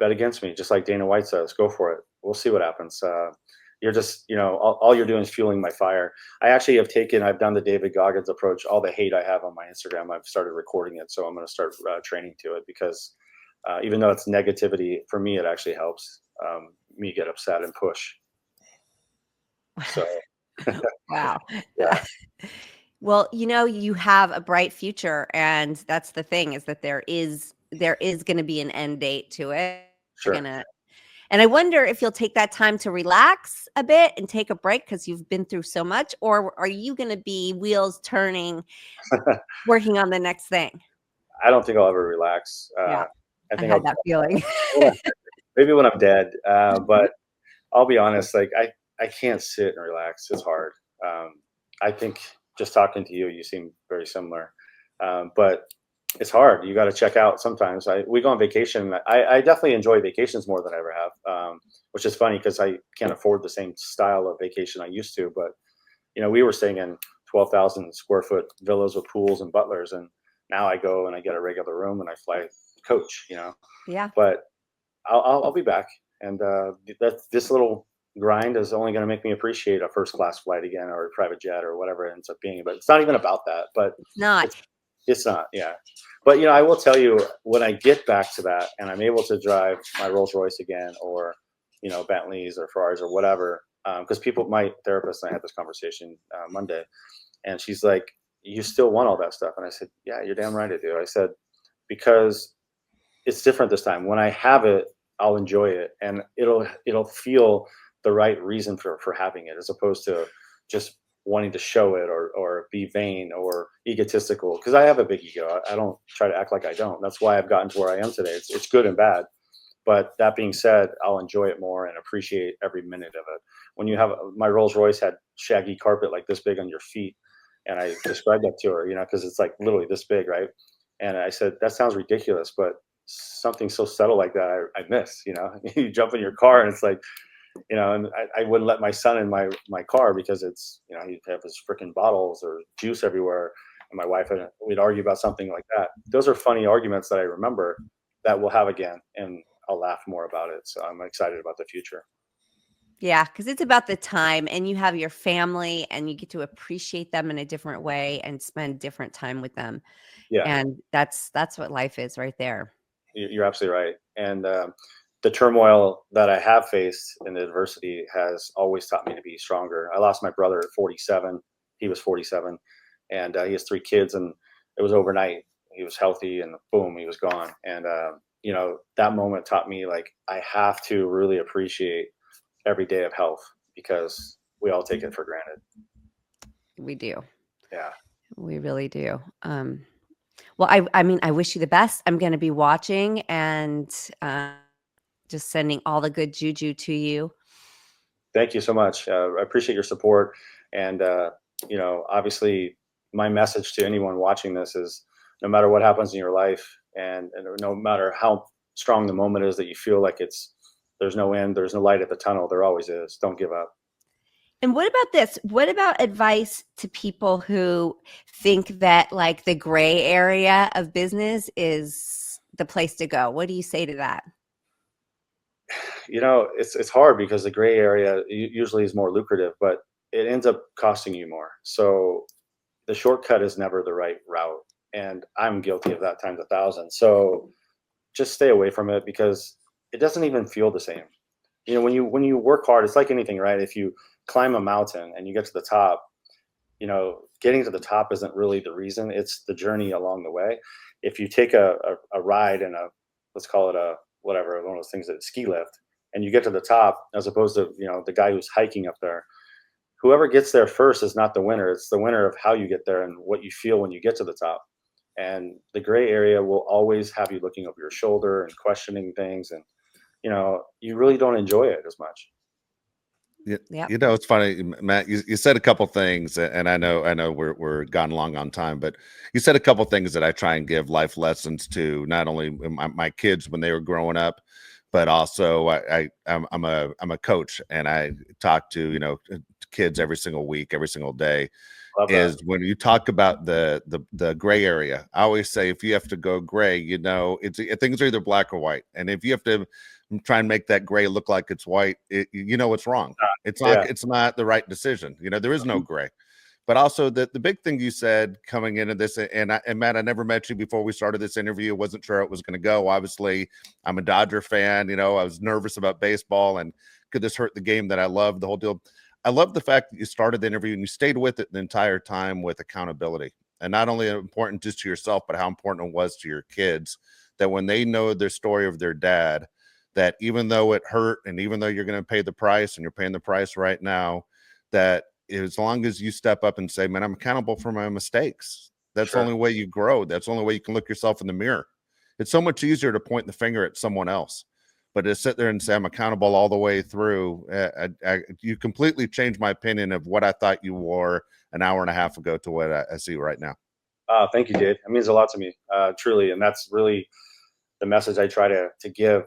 bet against me, just like Dana White says, go for it. We'll see what happens. You're just, all you're doing is fueling my fire. I've done the David Goggins approach. All the hate I have on my Instagram, I've started recording it. So I'm going to start training to it because even though it's negativity, for me, it actually helps me get upset and push. So, Wow. yeah, Well, you have a bright future, and that's the thing, is that there is going to be an end date to it. You're sure. gonna, and I wonder if you'll take that time to relax a bit and take a break because you've been through so much, or are you going to be wheels turning, working on the next thing? I don't think I'll ever relax. Yeah, I I think I'll had that feeling. maybe when I'm dead. But I'll be honest, like I can't sit and relax. It's hard. I think just talking to you, you seem very similar. But it's hard. You got to check out sometimes. We go on vacation. I definitely enjoy vacations more than I ever have, which is funny because I can't afford the same style of vacation I used to. But we were staying in 12,000 square foot villas with pools and butlers, and now I go and I get a regular room and I fly coach. Yeah. But I'll be back, and this little grind is only going to make me appreciate a first class flight again or a private jet or whatever it ends up being. But it's not even about that. But It's not. it's it's not, yeah. But I will tell you when I get back to that and I'm able to drive my Rolls Royce again, or Bentleys or Ferraris or whatever. Because my therapist and I had this conversation Monday, and she's like, "You still want all that stuff?" And I said, "Yeah, you're damn right I do." I said, because it's different this time. When I have it, I'll enjoy it, and it'll feel the right reason for having it, as opposed to just wanting to show it or be vain or egotistical. Because I have a big ego. I don't try to act like I don't. That's why I've gotten to where I am today. It's good and bad. But that being said, I'll enjoy it more and appreciate every minute of it. When you have my Rolls Royce had shaggy carpet like this big on your feet, and I described that to her, because it's like literally this big, right? And I said, that sounds ridiculous, but something so subtle like that, I miss. You jump in your car and it's like, and I wouldn't let my son in my car because it's, he'd have his freaking bottles or juice everywhere. And my wife and we'd argue about something like that. Those are funny arguments that I remember that we'll have again, and I'll laugh more about it. So I'm excited about the future. Yeah, because it's about the time, and you have your family, and you get to appreciate them in a different way and spend different time with them. Yeah, And that's what life is right there. you're absolutely right. And the turmoil that I have faced and the adversity has always taught me to be stronger. I lost my brother at 47. He was 47, and he has 3 kids, and it was overnight. He was healthy, and boom, he was gone. And that moment taught me, like, I have to really appreciate every day of health, because we all take it for granted. We do. Yeah. We really do. Well, I mean, I wish you the best. I'm going to be watching and just sending all the good juju to you. Thank you so much. I appreciate your support. And, obviously, my message to anyone watching this is, no matter what happens in your life, and no matter how strong the moment is that you feel like there's no end, there's no light at the tunnel, there always is. Don't give up. And what about this? What about advice to people who think that like the gray area of business is the place to go? What do you say to that? It's hard because the gray area usually is more lucrative, but it ends up costing you more. So the shortcut is never the right route. And I'm guilty of that times 1,000. So just stay away from it, because it doesn't even feel the same. When you work hard, it's like anything, right? If you climb a mountain and you get to the top, getting to the top isn't really the reason. It's the journey along the way. If you take a ride in let's call it one of those things, that ski lift, and you get to the top, as opposed to, the guy who's hiking up there, whoever gets there first is not the winner. It's the winner of how you get there and what you feel when you get to the top. And the gray area will always have you looking over your shoulder and questioning things. And, you really don't enjoy it as much. Yeah. It's funny, Matt, you said a couple things, and I know we're gone long on time, but you said a couple things that I try and give life lessons to, not only my kids when they were growing up, but also I'm a coach, and I talk to, kids every single week, every single day. Is when you talk about the gray area, I always say, if you have to go gray, things are either black or white. And if you have to try and make that gray look like it's white, it's wrong. It's not the right decision. There is no gray. But also the big thing you said coming into this, and Matt, I never met you before we started this interview. Wasn't sure how it was going to go. Obviously, I'm a Dodger fan. I was nervous about baseball, and could this hurt the game that I love, the whole deal. I love the fact that you started the interview and you stayed with it the entire time with accountability, and not only important just to yourself, but how important it was to your kids, that when they know their story of their dad, that even though it hurt, and even though you're going to pay the price, and you're paying the price right now, that as long as you step up and say, man, I'm accountable for my mistakes. That's the only way you grow. That's the only way you can look yourself in the mirror. It's so much easier to point the finger at someone else. But to sit there and say I'm accountable all the way through, you completely changed my opinion of what I thought you were an hour and a half ago to what I see right now. Thank you, Dave. It means a lot to me, truly. And that's really the message I try to give.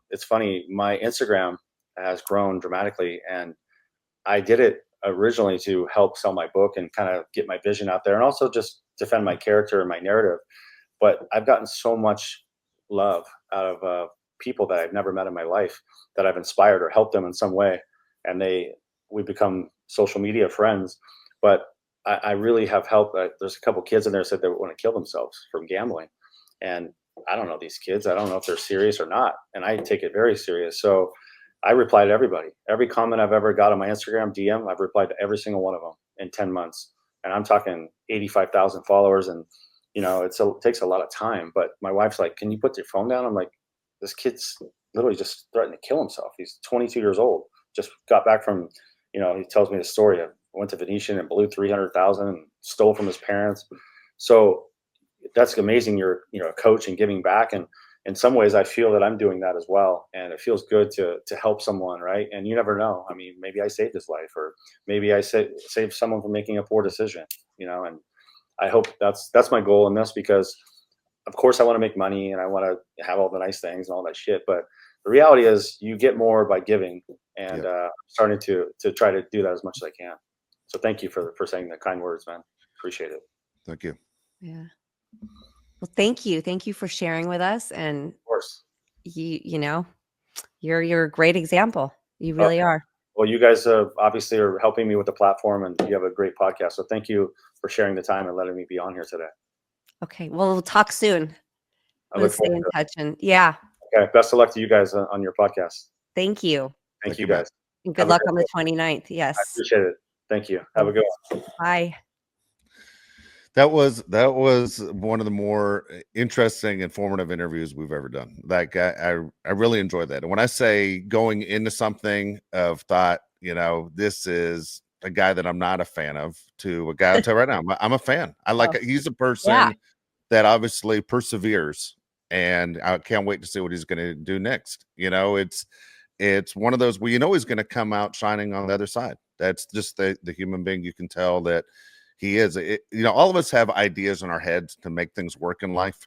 It's funny, my Instagram has grown dramatically, and I did it originally to help sell my book and kind of get my vision out there, and also just defend my character and my narrative. But I've gotten so much love out of people that I've never met in my life, that I've inspired or helped them in some way, and we become social media friends. But I really have helped. There's a couple kids in there said they want to kill themselves from gambling, and I don't know these kids. I don't know if they're serious or not, and I take it very serious. So I reply to everybody. Every comment I've ever got on my Instagram DM, I've replied to every single one of them in 10 months. And I'm talking 85,000 followers, and it takes a lot of time. But my wife's like, "Can you put your phone down?" I'm like, this kid's literally just threatened to kill himself. He's 22 years old. Just got back from, he tells me the story. I went to Venetian and blew 300,000 and stole from his parents. So that's amazing. You're, a coach and giving back. And in some ways I feel that I'm doing that as well. And it feels good to help someone. Right. And you never know. I mean, maybe I saved his life, or maybe I saved someone from making a poor decision, and I hope that's my goal in this, because of course I want to make money and I want to have all the nice things and all that shit. But the reality is you get more by giving, and starting to try to do that as much as I can. So thank you for saying the kind words, man. Appreciate it. Thank you. Yeah. Well, thank you. Thank you for sharing with us. And of course, you're a great example. You really are. Well, you guys obviously are helping me with the platform, and you have a great podcast. So thank you for sharing the time and letting me be on here today. Okay. Well, we'll talk soon. We'll stay in touch. And yeah. Okay. Best of luck to you guys on your podcast. Thank you. Thank you guys. And good luck on the 29th. Yes. I appreciate it. Thank you. Have a good one. Bye. That was one of the more interesting, informative interviews we've ever done. Like I really enjoyed that. And when I say going into something of thought, this is a guy that I'm not a fan of, to a guy I'll tell you right now, I'm a fan. I like it. He's a person that obviously perseveres, and I can't wait to see what he's going to do next. It's one of those where he's going to come out shining on the other side. That's just the human being. You can tell that he is. All of us have ideas in our heads to make things work in life,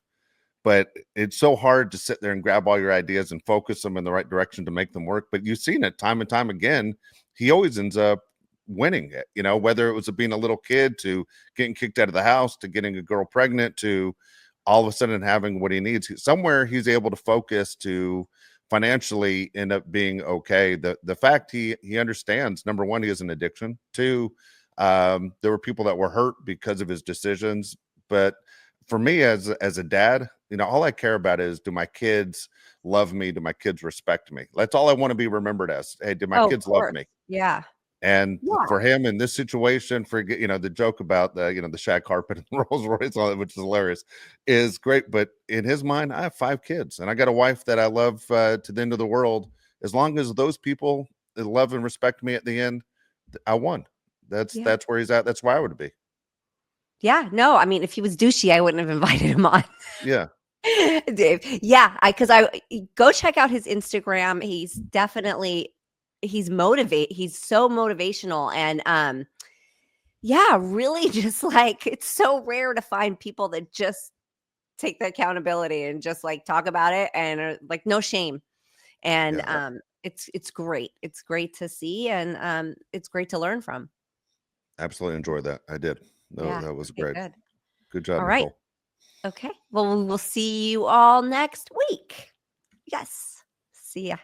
but it's so hard to sit there and grab all your ideas and focus them in the right direction to make them work. But you've seen it time and time again. He always ends up winning it, whether it was being a little kid to getting kicked out of the house, to getting a girl pregnant, to all of a sudden having what he needs. Somewhere he's able to focus to financially end up being okay. The fact he understands, number one, he has an addiction. Two, there were people that were hurt because of his decisions. But for me as a dad, all I care about is, do my kids love me? Do my kids respect me? That's all I want to be remembered as. Hey, do my kids love me? Yeah. And for him in this situation, the joke about the shag carpet and the Rolls Royce, which is hilarious, is great. But in his mind, I have 5 kids and I got a wife that I love to the end of the world. As long as those people love and respect me at the end, I won. That's where he's at. That's where I would be. Yeah. No, I mean, if he was douchey, I wouldn't have invited him on. Yeah. Dave. Yeah. Because I go check out his Instagram. He's definitely, he's so motivational. And really just like, it's so rare to find people that just take the accountability and just like talk about it and are, like, no shame. And it's great. It's great to see, and it's great to learn from. Absolutely enjoyed that. I did. No, that was great. Good job, all right. Nicole. Okay. Well, we'll see you all next week. Yes. See ya.